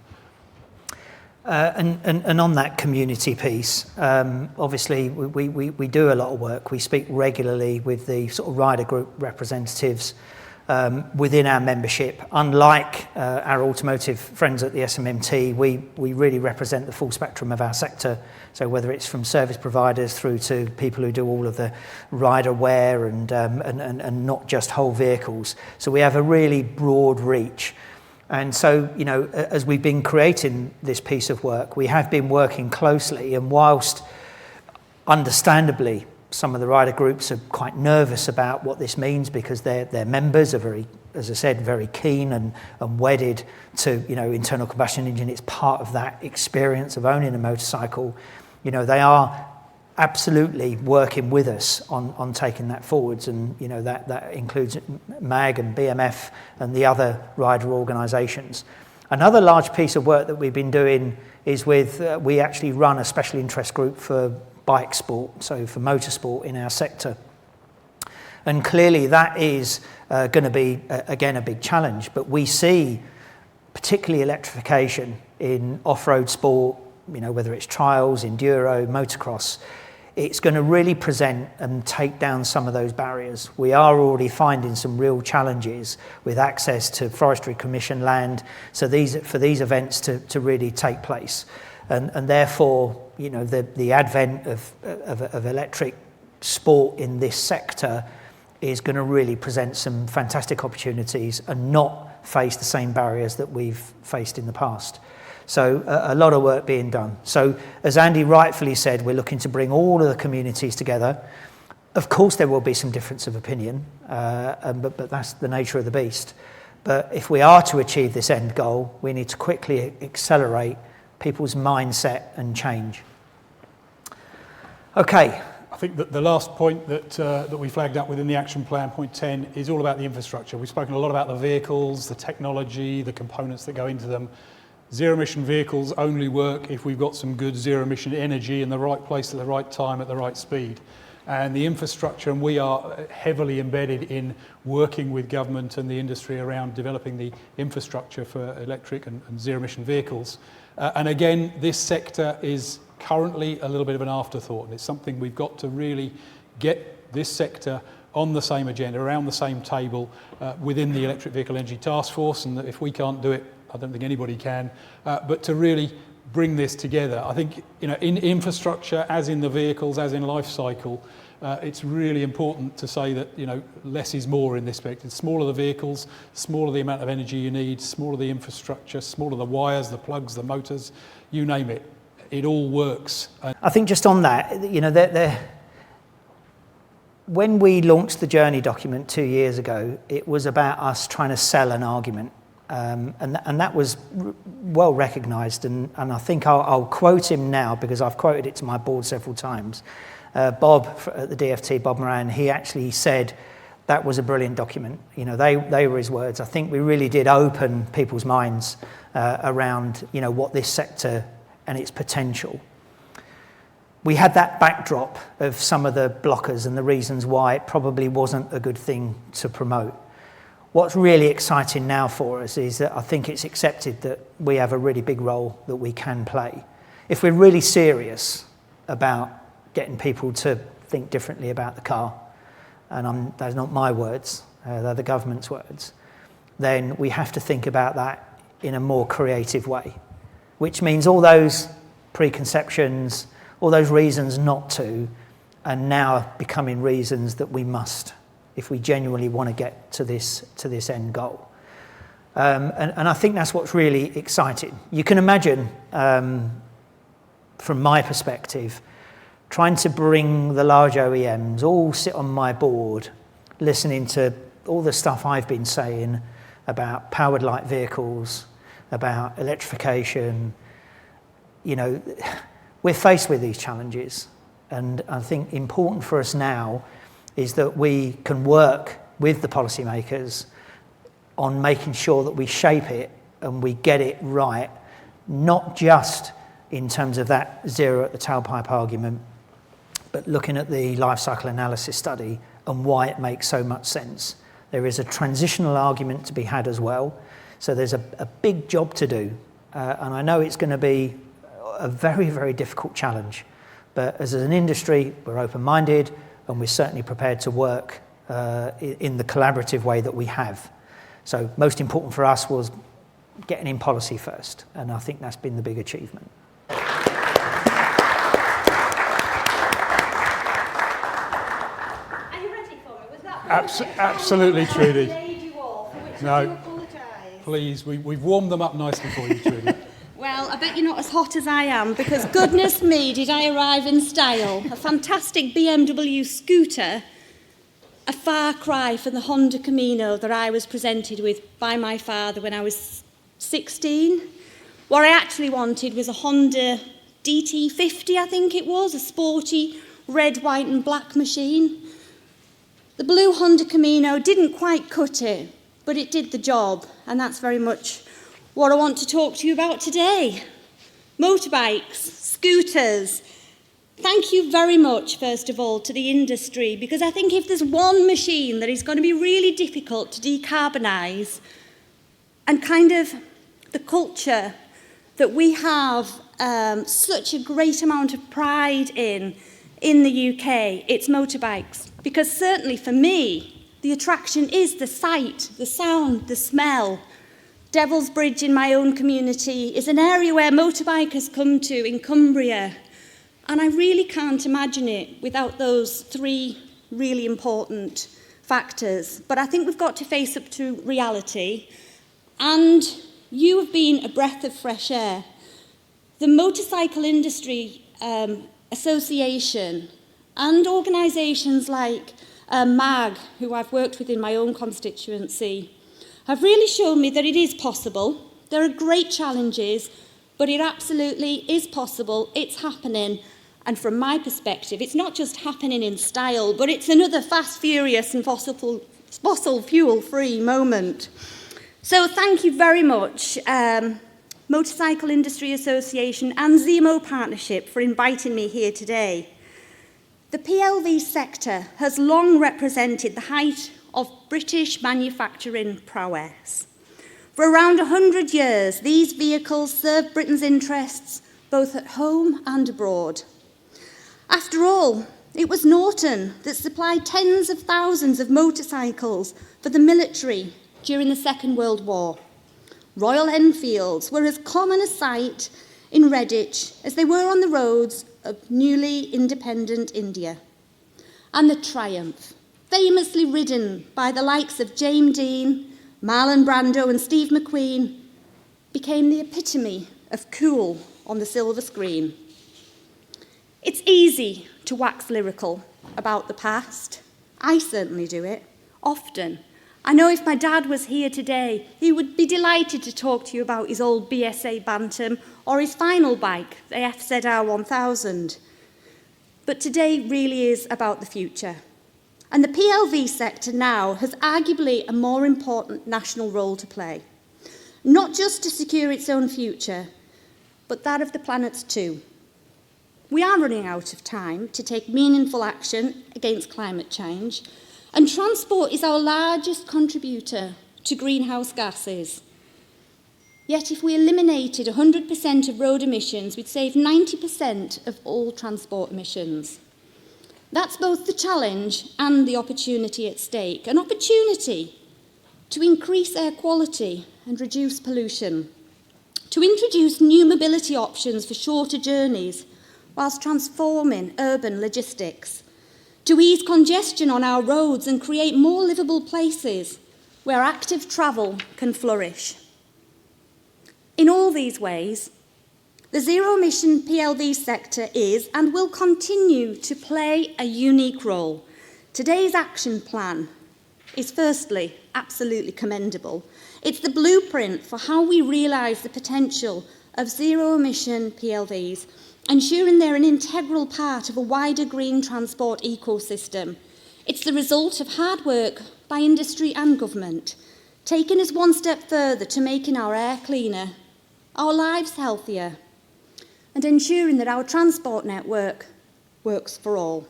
And on that community piece, obviously we do a lot of work. We speak regularly with the sort of rider group representatives within our membership. Unlike our automotive friends at the SMMT, we really represent the full spectrum of our sector. So whether it's from service providers through to people who do all of the rider wear and not just whole vehicles. So we have a really broad reach. And so, as we've been creating this piece of work, we have been working closely, and whilst understandably some of the rider groups are quite nervous about what this means because their members are very, as I said, very keen and wedded to, internal combustion engine. It's part of that experience of owning a motorcycle. They are absolutely working with us on taking that forwards, and that includes MAG and BMF and the other rider organisations. Another large piece of work that we've been doing is we actually run a special interest group for bike sport, so for motorsport in our sector. And clearly that is going to be, again, a big challenge, but we see particularly electrification in off-road sport, whether it's trials, enduro, motocross. It's going to really present and take down some of those barriers. We are already finding some real challenges with access to Forestry Commission land, so for these events to really take place. And therefore, the advent of electric sport in this sector is going to really present some fantastic opportunities and not face the same barriers that we've faced in the past. So a lot of work being done. So as Andy rightfully said, we're looking to bring all of the communities together. Of course, there will be some difference of opinion, but that's the nature of the beast. But if we are to achieve this end goal, we need to quickly accelerate people's mindset and change. Okay. think that the last point that we flagged up within the action plan, point 10, is all about the infrastructure. We've spoken a lot about the vehicles, the technology, the components that go into them. Zero-emission vehicles only work if we've got some good zero-emission energy in the right place at the right time at the right speed. And the infrastructure, and we are heavily embedded in working with government and the industry around developing the infrastructure for electric and zero-emission vehicles. And again, this sector is currently a little bit of an afterthought, and it's something we've got to really get this sector on the same agenda, around the same table within the Electric Vehicle Energy Task Force, and if we can't do it, I don't think anybody can, but to really bring this together. I think, in infrastructure, as in the vehicles, as in life cycle, it's really important to say that, less is more in this respect. The smaller the vehicles, smaller the amount of energy you need, smaller the infrastructure, smaller the wires, the plugs, the motors, you name it. It all works. I think just on that, when we launched the Journey document 2 years ago, it was about us trying to sell an argument. And that was well recognised, and I think I'll quote him now because I've quoted it to my board several times. Bob at the DFT, Bob Moran, he actually said that was a brilliant document. They were his words. I think we really did open people's minds around what this sector and its potential. We had that backdrop of some of the blockers and the reasons why it probably wasn't a good thing to promote. What's really exciting now for us is that I think it's accepted that we have a really big role that we can play. If we're really serious about getting people to think differently about the car, and those are not my words, they're the government's words, then we have to think about that in a more creative way, which means all those preconceptions, all those reasons not to, are now becoming reasons that we must, if we genuinely want to get to this end goal. And I think that's what's really exciting. You can imagine, from my perspective, trying to bring the large OEMs all sit on my board, listening to all the stuff I've been saying about powered light vehicles, about electrification. We're faced with these challenges, and I think important for us now is that we can work with the policymakers on making sure that we shape it and we get it right, not just in terms of that zero at the tailpipe argument, but looking at the life cycle analysis study and why it makes so much sense. There is a transitional argument to be had as well, so there's a big job to do, and I know it's going to be a very, very difficult challenge, but as an industry, we're open-minded, and we're certainly prepared to work in the collaborative way that we have. So most important for us was getting in policy first, and I think that's been the big achievement. Are you ready for it? Was that Absolutely, Trudy. delayed you all, for which I No. do apologise. Please, we've warmed them up nicely for you, Trudy. Well, I bet you're not as hot as I am, because goodness me, did I arrive in style. A fantastic BMW scooter, a far cry from the Honda Camino that I was presented with by my father when I was 16. What I actually wanted was a Honda DT50, I think it was, a sporty red, white and black machine. The blue Honda Camino didn't quite cut it, but it did the job, and that's very much what I want to talk to you about today. Motorbikes, scooters. Thank you very much, first of all, to the industry, because I think if there's one machine that is going to be really difficult to decarbonise, and kind of the culture that we have such a great amount of pride in the UK, it's motorbikes. Because certainly for me, the attraction is the sight, the sound, the smell. Devil's Bridge in my own community is an area where motorbikers come to in Cumbria, and I really can't imagine it without those three really important factors. But I think we've got to face up to reality, and you have been a breath of fresh air. The Motorcycle Industry Association and organisations like MAG, who I've worked with in my own constituency, have really shown me that it is possible. There are great challenges, but it absolutely is possible. It's happening. And from my perspective, it's not just happening in style, but it's another fast, furious and fossil fuel-free moment. So thank you very much, Motorcycle Industry Association and Zemo Partnership, for inviting me here today. The PLV sector has long represented the height of British manufacturing prowess. For around 100 years, these vehicles served Britain's interests both at home and abroad. After all, it was Norton that supplied tens of thousands of motorcycles for the military during the Second World War. Royal Enfields were as common a sight in Redditch as they were on the roads of newly independent India. And the Triumph, famously ridden by the likes of James Dean, Marlon Brando and Steve McQueen, became the epitome of cool on the silver screen. It's easy to wax lyrical about the past. I certainly do it, often. I know if my dad was here today, he would be delighted to talk to you about his old BSA Bantam or his final bike, the FZR 1000. But today really is about the future. And the PLV sector now has arguably a more important national role to play, not just to secure its own future, but that of the planet's too. We are running out of time to take meaningful action against climate change, and transport is our largest contributor to greenhouse gases. Yet if we eliminated 100% of road emissions, we'd save 90% of all transport emissions. That's both the challenge and the opportunity at stake. An opportunity to increase air quality and reduce pollution, to introduce new mobility options for shorter journeys whilst transforming urban logistics, to ease congestion on our roads and create more livable places where active travel can flourish. In all these ways, the zero-emission PLV sector is and will continue to play a unique role. Today's action plan is firstly absolutely commendable. It's the blueprint for how we realise the potential of zero-emission PLVs, ensuring they're an integral part of a wider green transport ecosystem. It's the result of hard work by industry and government, taking us one step further to making our air cleaner, our lives healthier, and ensuring that our transport network works for all.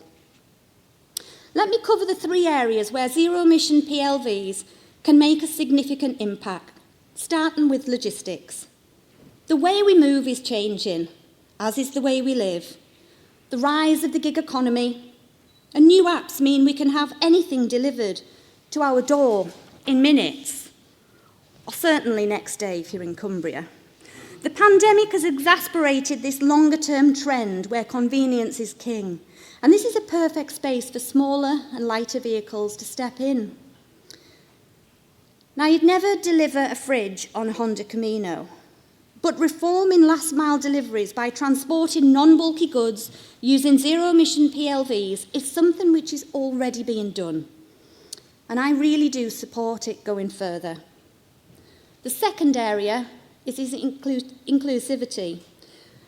Let me cover the three areas where zero-emission PLVs can make a significant impact, starting with logistics. The way we move is changing, as is the way we live. The rise of the gig economy and new apps mean we can have anything delivered to our door in minutes, or certainly next day if you're in Cumbria. The pandemic has exacerbated this longer-term trend where convenience is king, and this is a perfect space for smaller and lighter vehicles to step in. Now, you'd never deliver a fridge on a Honda Camino, but reforming last-mile deliveries by transporting non-bulky goods using zero-emission PLVs is something which is already being done, and I really do support it going further. The second area is inclusivity.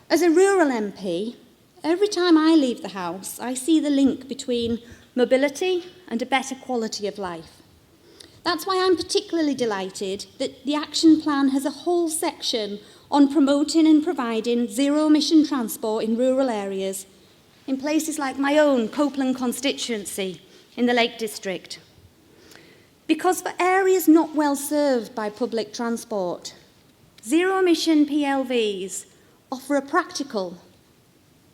As a rural MP, every time I leave the house, I see the link between mobility and a better quality of life. That's why I'm particularly delighted that the action plan has a whole section on promoting and providing zero-emission transport in rural areas, in places like my own Copeland constituency in the Lake District. Because for areas not well served by public transport, zero-emission PLVs offer a practical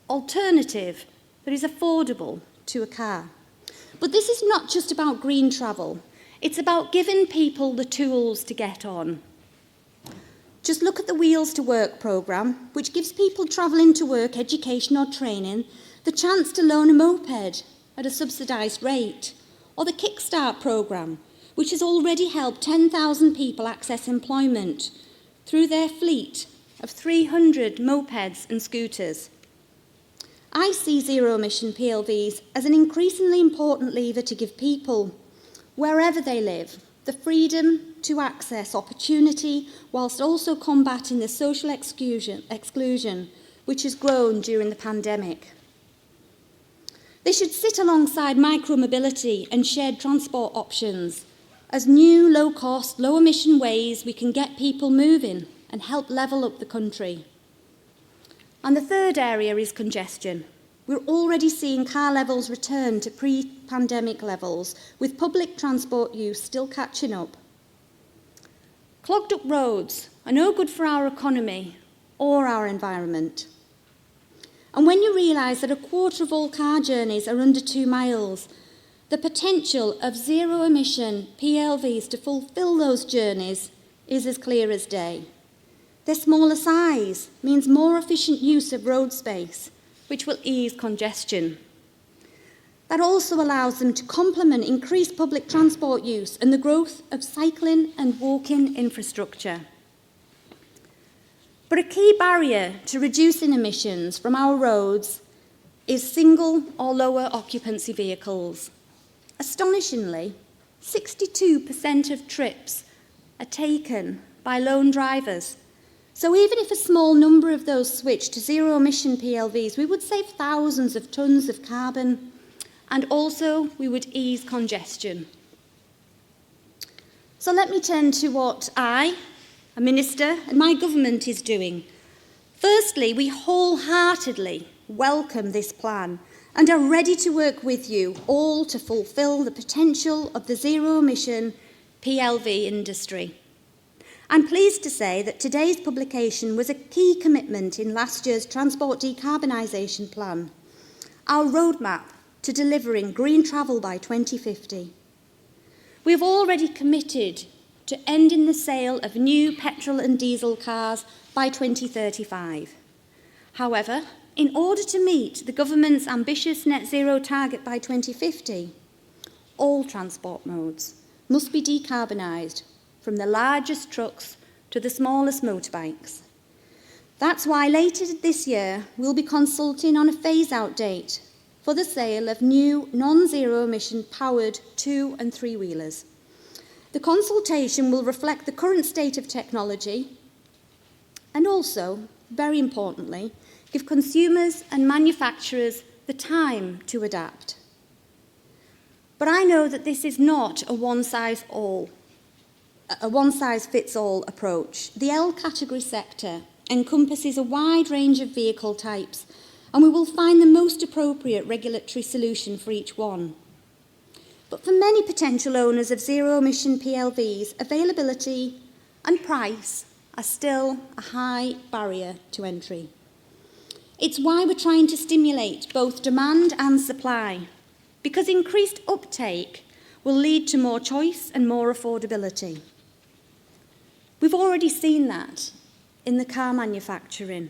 alternative that is affordable to a car. But this is not just about green travel. It's about giving people the tools to get on. Just look at the Wheels to Work programme, which gives people travelling to work, education or training the chance to loan a moped at a subsidised rate, or the Kickstart programme, which has already helped 10,000 people access employment through their fleet of 300 mopeds and scooters. I see zero-emission PLVs as an increasingly important lever to give people, wherever they live, the freedom to access opportunity whilst also combating the social exclusion which has grown during the pandemic. They should sit alongside micromobility and shared transport options as new, low-cost, low-emission ways we can get people moving and help level up the country. And the third area is congestion. We're already seeing car levels return to pre-pandemic levels, with public transport use still catching up. Clogged up roads are no good for our economy or our environment. And when you realise that a quarter of all car journeys are under 2 miles, the potential of zero-emission PLVs to fulfil those journeys is as clear as day. Their smaller size means more efficient use of road space, which will ease congestion. That also allows them to complement increased public transport use and the growth of cycling and walking infrastructure. But a key barrier to reducing emissions from our roads is single or lower occupancy vehicles. Astonishingly, 62% of trips are taken by lone drivers. So even if a small number of those switch to zero-emission PLVs, we would save thousands of tonnes of carbon, and also we would ease congestion. So let me turn to what I, a minister, and my government is doing. Firstly, we wholeheartedly welcome this plan and are ready to work with you all to fulfil the potential of the zero-emission PLV industry. I'm pleased to say that today's publication was a key commitment in last year's Transport Decarbonisation Plan, our roadmap to delivering green travel by 2050. We have already committed to ending the sale of new petrol and diesel cars by 2035. However, in order to meet the government's ambitious net zero target by 2050, all transport modes must be decarbonised, from the largest trucks to the smallest motorbikes. That's why later this year we'll be consulting on a phase-out date for the sale of new non-zero emission powered 2- and 3-wheelers. The consultation will reflect the current state of technology and also, very importantly, give consumers and manufacturers the time to adapt. But I know that this is not a one-size-fits-all approach. The L category sector encompasses a wide range of vehicle types, and we will find the most appropriate regulatory solution for each one. But for many potential owners of zero-emission PLVs, availability and price are still a high barrier to entry. It's why we're trying to stimulate both demand and supply, because increased uptake will lead to more choice and more affordability. We've already seen that in the car manufacturing,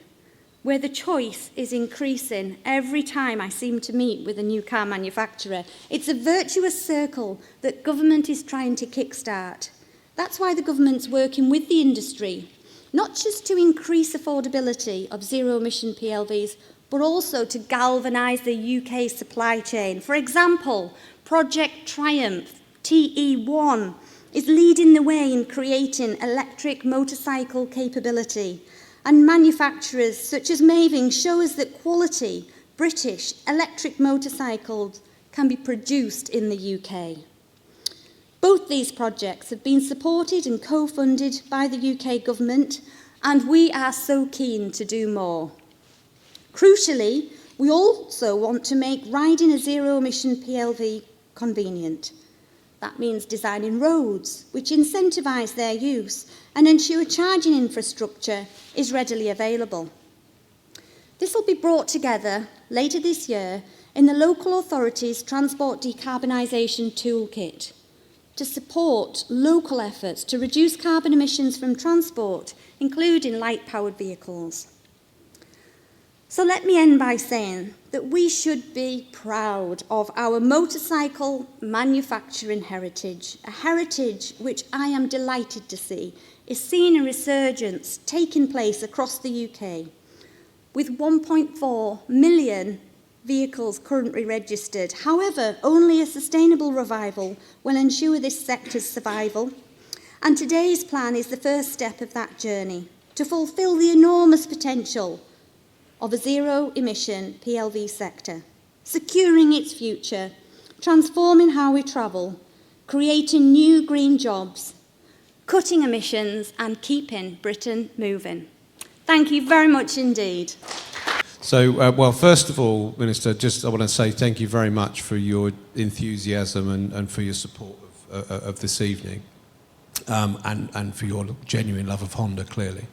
where the choice is increasing every time I seem to meet with a new car manufacturer. It's a virtuous circle that government is trying to kickstart. That's why the government's working with the industry, not just to increase affordability of zero-emission PLVs, but also to galvanise the UK supply chain. For example, Project Triumph, TE1, is leading the way in creating electric motorcycle capability, and manufacturers such as Maving show us that quality British electric motorcycles can be produced in the UK. Both these projects have been supported and co-funded by the UK government, and we are so keen to do more. Crucially, we also want to make riding a zero-emission PLV convenient. That means designing roads which incentivise their use and ensure charging infrastructure is readily available. This will be brought together later this year in the local authority's Transport Decarbonisation Toolkit to support local efforts to reduce carbon emissions from transport, including light-powered vehicles. So let me end by saying that we should be proud of our motorcycle manufacturing heritage, a heritage which I am delighted to see is seeing a resurgence taking place across the UK, with 1.4 million vehicles currently registered. However, only a sustainable revival will ensure this sector's survival, and today's plan is the first step of that journey to fulfil the enormous potential of a zero-emission PLV sector. securing its future, transforming how we travel, creating new green jobs, cutting emissions and keeping Britain moving. Thank you very much indeed. So, well, first of all, Minister, I want to say thank you very much for your enthusiasm and for your support of this evening, and for your genuine love of Honda, clearly.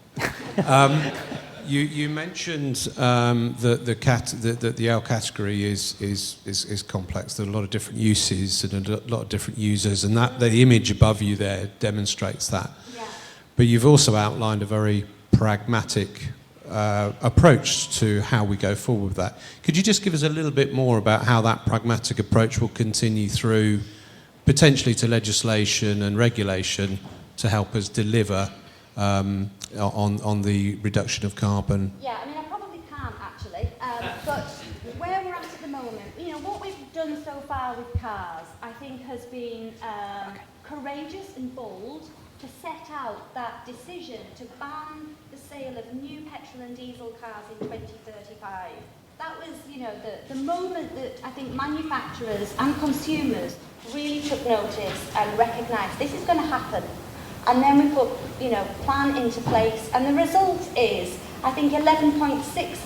You mentioned that the L category is complex. There are a lot of different uses and a lot of different users, and that the image above you there demonstrates that. Yeah. But you've also outlined a very pragmatic approach to how we go forward with that. Could you just give us a little bit more about how that pragmatic approach will continue through potentially to legislation and regulation to help us deliver on the reduction of carbon? Yeah, I mean, I probably can't actually, but where we're at the moment, what we've done so far with cars, I think has been courageous and bold to set out that decision to ban the sale of new petrol and diesel cars in 2035. That was, the moment that I think manufacturers and consumers really took notice and recognised this is going to happen. And then we put, plan into place, and the result is, I think 11.6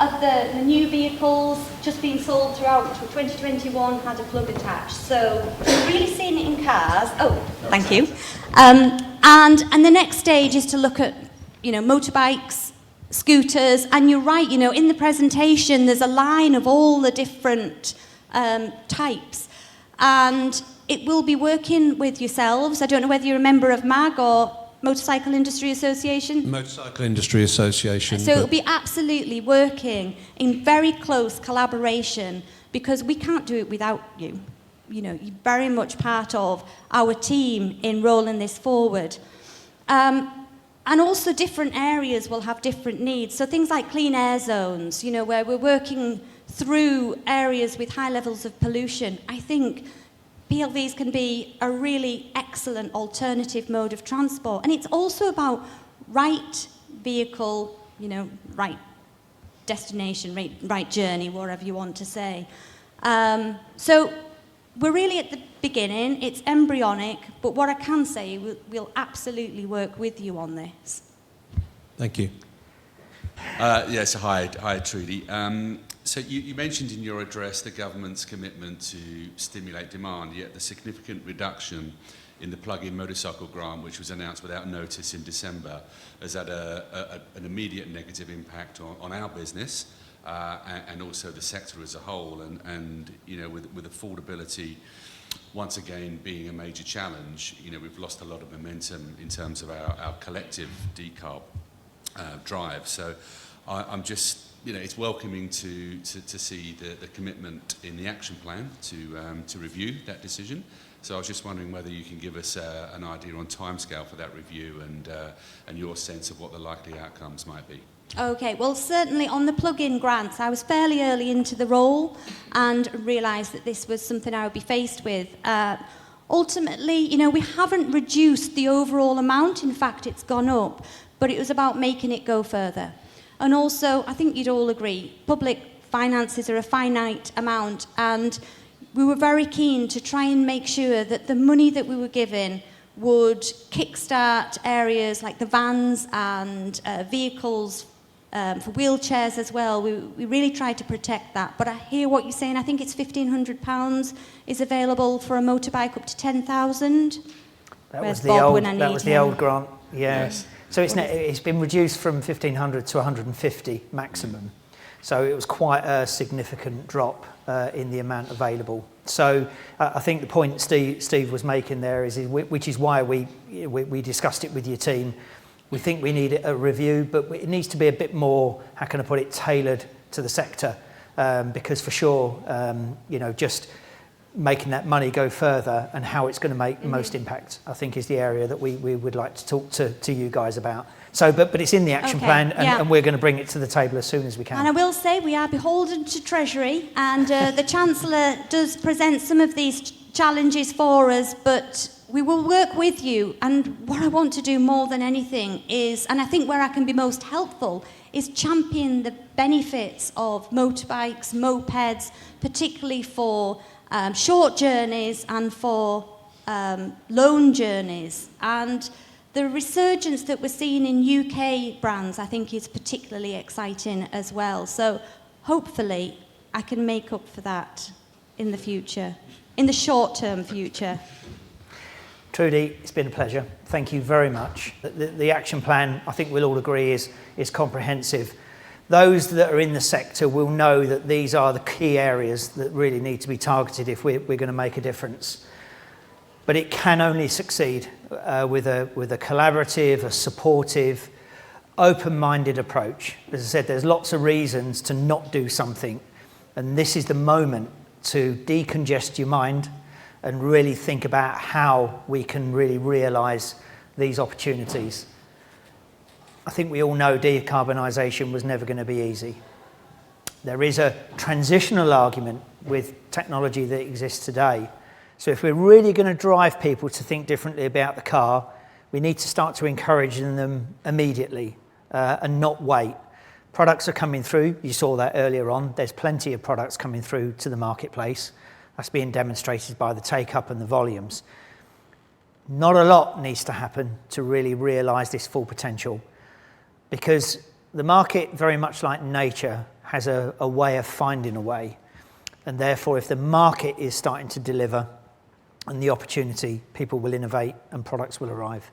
of the new vehicles just being sold throughout 2021 had a plug attached. So we're really seeing it in cars. Oh, thank you. And the next stage is to look at, motorbikes, scooters, and you're right, in the presentation there's a line of all the different types, and it will be working with yourselves. I don't know whether you're a member of MAG or Motorcycle Industry Association. Motorcycle Industry Association. So it'll be absolutely working in very close collaboration, because we can't do it without you. You're very much part of our team in rolling this forward. And also different areas will have different needs. So things like clean air zones, where we're working through areas with high levels of pollution. I think PLVs can be a really excellent alternative mode of transport. And it's also about right vehicle, right destination, right journey, whatever you want to say. So we're really at the beginning. It's embryonic, but what I can say, we'll absolutely work with you on this. Thank you. Yes, hi Trudy. So you mentioned in your address the government's commitment to stimulate demand, yet the significant reduction in the plug-in motorcycle grant, which was announced without notice in December, has had an immediate negative impact on our business and also the sector as a whole. And with affordability once again being a major challenge, we've lost a lot of momentum in terms of our collective decarb drive. So I'm just, it's welcoming to see the commitment in the action plan to review that decision. So I was just wondering whether you can give us an idea on timescale for that review and your sense of what the likely outcomes might be. Okay, well, certainly on the plug-in grants, I was fairly early into the role and realised that this was something I would be faced with. Ultimately, we haven't reduced the overall amount. In fact, it's gone up, but it was about making it go further. And also, I think you'd all agree, public finances are a finite amount, and we were very keen to try and make sure that the money that we were given would kickstart areas like the vans and vehicles for wheelchairs as well. We really tried to protect that. But I hear what you're saying. I think it's £1,500 is available for a motorbike up to 10,000. That was the old grant. Yeah. Yes. So it's been reduced from 1,500 to 150 maximum. So it was quite a significant drop in the amount available. So I think the point Steve was making there is which is why we discussed it with your team. We think we need a review, but it needs to be a bit more, how can I put it, tailored to the sector, because for sure, just making that money go further and how it's going to make the most impact, I think, is the area that we would like to talk to you guys about. So, but it's in the action plan, and we're going to bring it to the table as soon as we can. And I will say we are beholden to Treasury, and the Chancellor does present some of these challenges for us, but we will work with you. And what I want to do more than anything is, and I think where I can be most helpful, is champion the benefits of motorbikes, mopeds, particularly for short journeys and for lone journeys. And the resurgence that we're seeing in UK brands, I think, is particularly exciting as well. So hopefully I can make up for that in the future, in the short-term future. Trudy, it's been a pleasure. Thank you very much. The action plan, I think we'll all agree, is comprehensive. Those that are in the sector will know that these are the key areas that really need to be targeted if we're going to make a difference. But it can only succeed with a collaborative, a supportive, open-minded approach. As I said, there's lots of reasons to not do something, and this is the moment to decongest your mind and really think about how we can really realise these opportunities. I think we all know decarbonisation was never going to be easy. There is a transitional argument with technology that exists today. So if we're really going to drive people to think differently about the car, we need to start to encourage them immediately and not wait. Products are coming through. You saw that earlier on. There's plenty of products coming through to the marketplace. That's being demonstrated by the take-up and the volumes. Not a lot needs to happen to really realise this full potential, because the market, very much like nature, has a way of finding a way. And therefore, if the market is starting to deliver and the opportunity, people will innovate and products will arrive.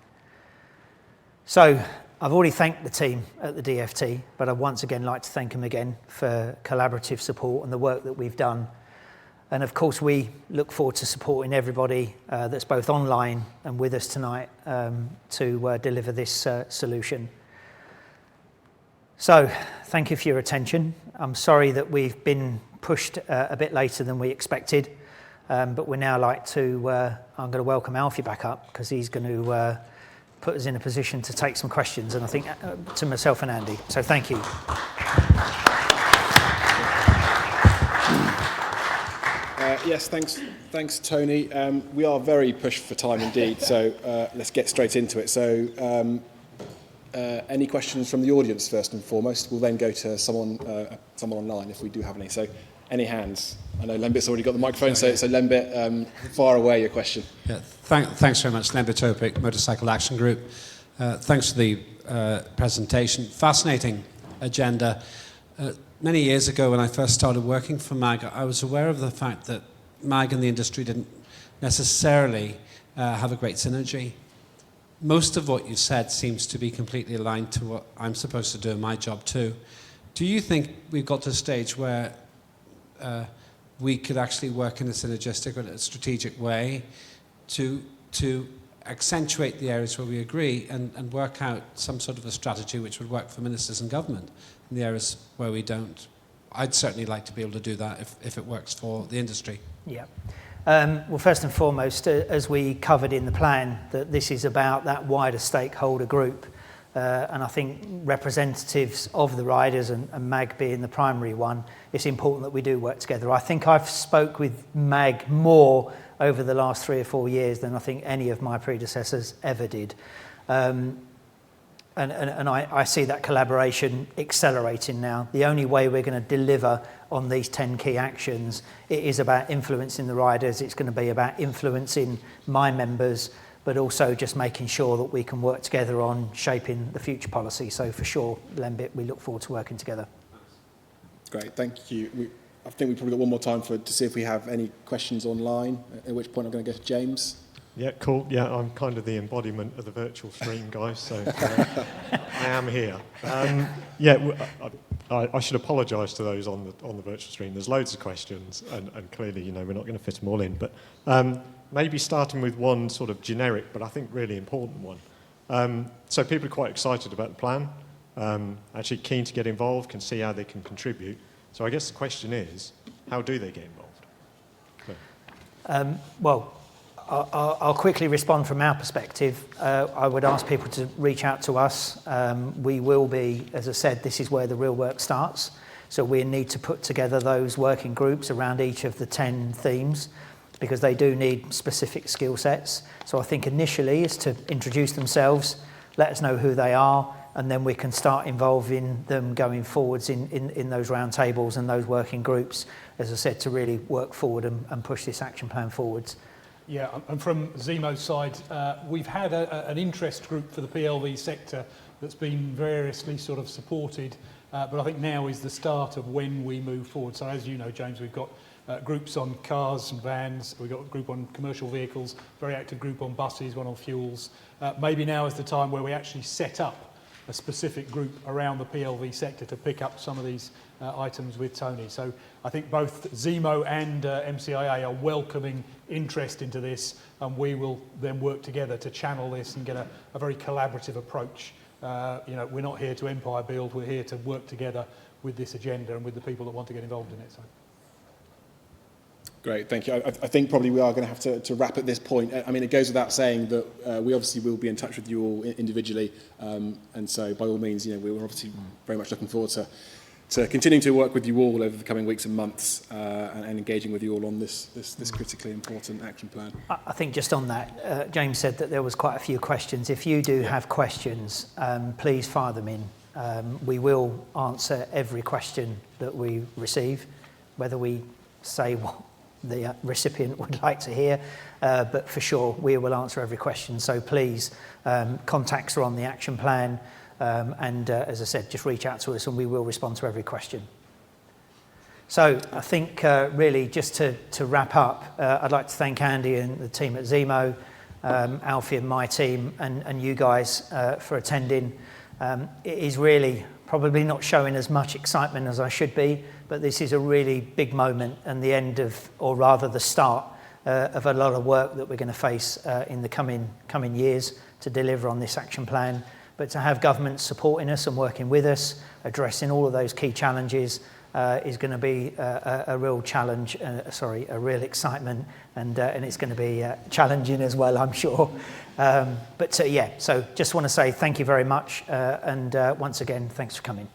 So I've already thanked the team at the DFT, but I'd once again like to thank them again for collaborative support and the work that we've done. And of course, we look forward to supporting everybody that's both online and with us tonight to deliver this solution. So thank you for your attention. I'm sorry that we've been pushed a bit later than we expected, but we're now I'm going to welcome Alfie back up, because he's going to put us in a position to take some questions, and I think to myself and Andy. So thank you. Yes, thanks, Tony. We are very pushed for time indeed, so let's get straight into it. So any questions from the audience first and foremost? We'll then go to someone online if we do have any. So any hands? I know Lembit's already got the microphone, so Lembit, fire away your question. Yeah, thanks very much, Lembit Topic, Motorcycle Action Group. Thanks for the presentation. Fascinating agenda. Many years ago, when I first started working for MAG, I was aware of the fact that MAG and the industry didn't necessarily have a great synergy. Most of what you said seems to be completely aligned to what I'm supposed to do in my job too. Do you think we've got to a stage where we could actually work in a synergistic or a strategic way to accentuate the areas where we agree and work out some sort of a strategy which would work for ministers and government in the areas where we don't? I'd certainly like to be able to do that if it works for the industry. Yeah. Well, first and foremost, as we covered in the plan, that this is about that wider stakeholder group. And I think representatives of the riders, and MAG being the primary one, it's important that we do work together. I think I've spoke with MAG more over the last 3 or 4 years than I think any of my predecessors ever did. And I see that collaboration accelerating now. The only way we're going to deliver on these 10 key actions, it is about influencing the riders. It's going to be about influencing my members, but also just making sure that we can work together on shaping the future policy. So for sure, Lembit, we look forward to working together. Great, thank you. I think we've probably got one more time to see if we have any questions online, at which point I'm going to go to James. Yeah, cool. Yeah, I'm kind of the embodiment of the virtual stream, guys, so I am here. I should apologise to those on the virtual stream. There's loads of questions, and clearly, we're not going to fit them all in. But maybe starting with one sort of generic, but I think really important one. So people are quite excited about the plan, actually keen to get involved, can see how they can contribute. So I guess the question is, how do they get involved? Well, I'll quickly respond from our perspective. I would ask people to reach out to us. We will be, as I said, this is where the real work starts. So we need to put together those working groups around each of the 10 themes, because they do need specific skill sets. So I think initially is to introduce themselves, let us know who they are, and then we can start involving them going forwards in those round tables and those working groups, as I said, to really work forward and push this action plan forwards. Yeah, and from Zemo's side, we've had an interest group for the PLV sector that's been variously sort of supported, but I think now is the start of when we move forward. So as you know, James, we've got groups on cars and vans, we've got a group on commercial vehicles, very active group on buses, one on fuels. Maybe now is the time where we actually set up a specific group around the PLV sector to pick up some of these items with Tony. So I think both Zemo and MCIA are welcoming interest into this, and we will then work together to channel this and get a very collaborative approach. You know, we're not here to empire build, we're here to work together with this agenda and with the people that want to get involved in it. So. Great, thank you. I think probably we are going to have to wrap at this point. I mean, it goes without saying that we obviously will be in touch with you all individually, and so by all means, you know, we're obviously very much looking forward to continuing to work with you all over the coming weeks and months, and engaging with you all on this critically important action plan. I think just on that, James said that there was quite a few questions. If you do have questions, please fire them in. We will answer every question that we receive, whether we say what the recipient would like to hear, but for sure we will answer every question. So please, contacts are on the action plan, and as I said, just reach out to us and we will respond to every question. So I think really just to wrap up, I'd like to thank Andy and the team at Zemo, Alfie and my team, and you guys for attending. It is really probably not showing as much excitement as I should be, but this is a really big moment and the end of, or rather the start of a lot of work that we're going to face in the coming years to deliver on this action plan. But to have government supporting us and working with us, addressing all of those key challenges is going to be a real challenge, a real excitement, and it's going to be challenging as well, I'm sure. So just want to say thank you very much, and once again, thanks for coming.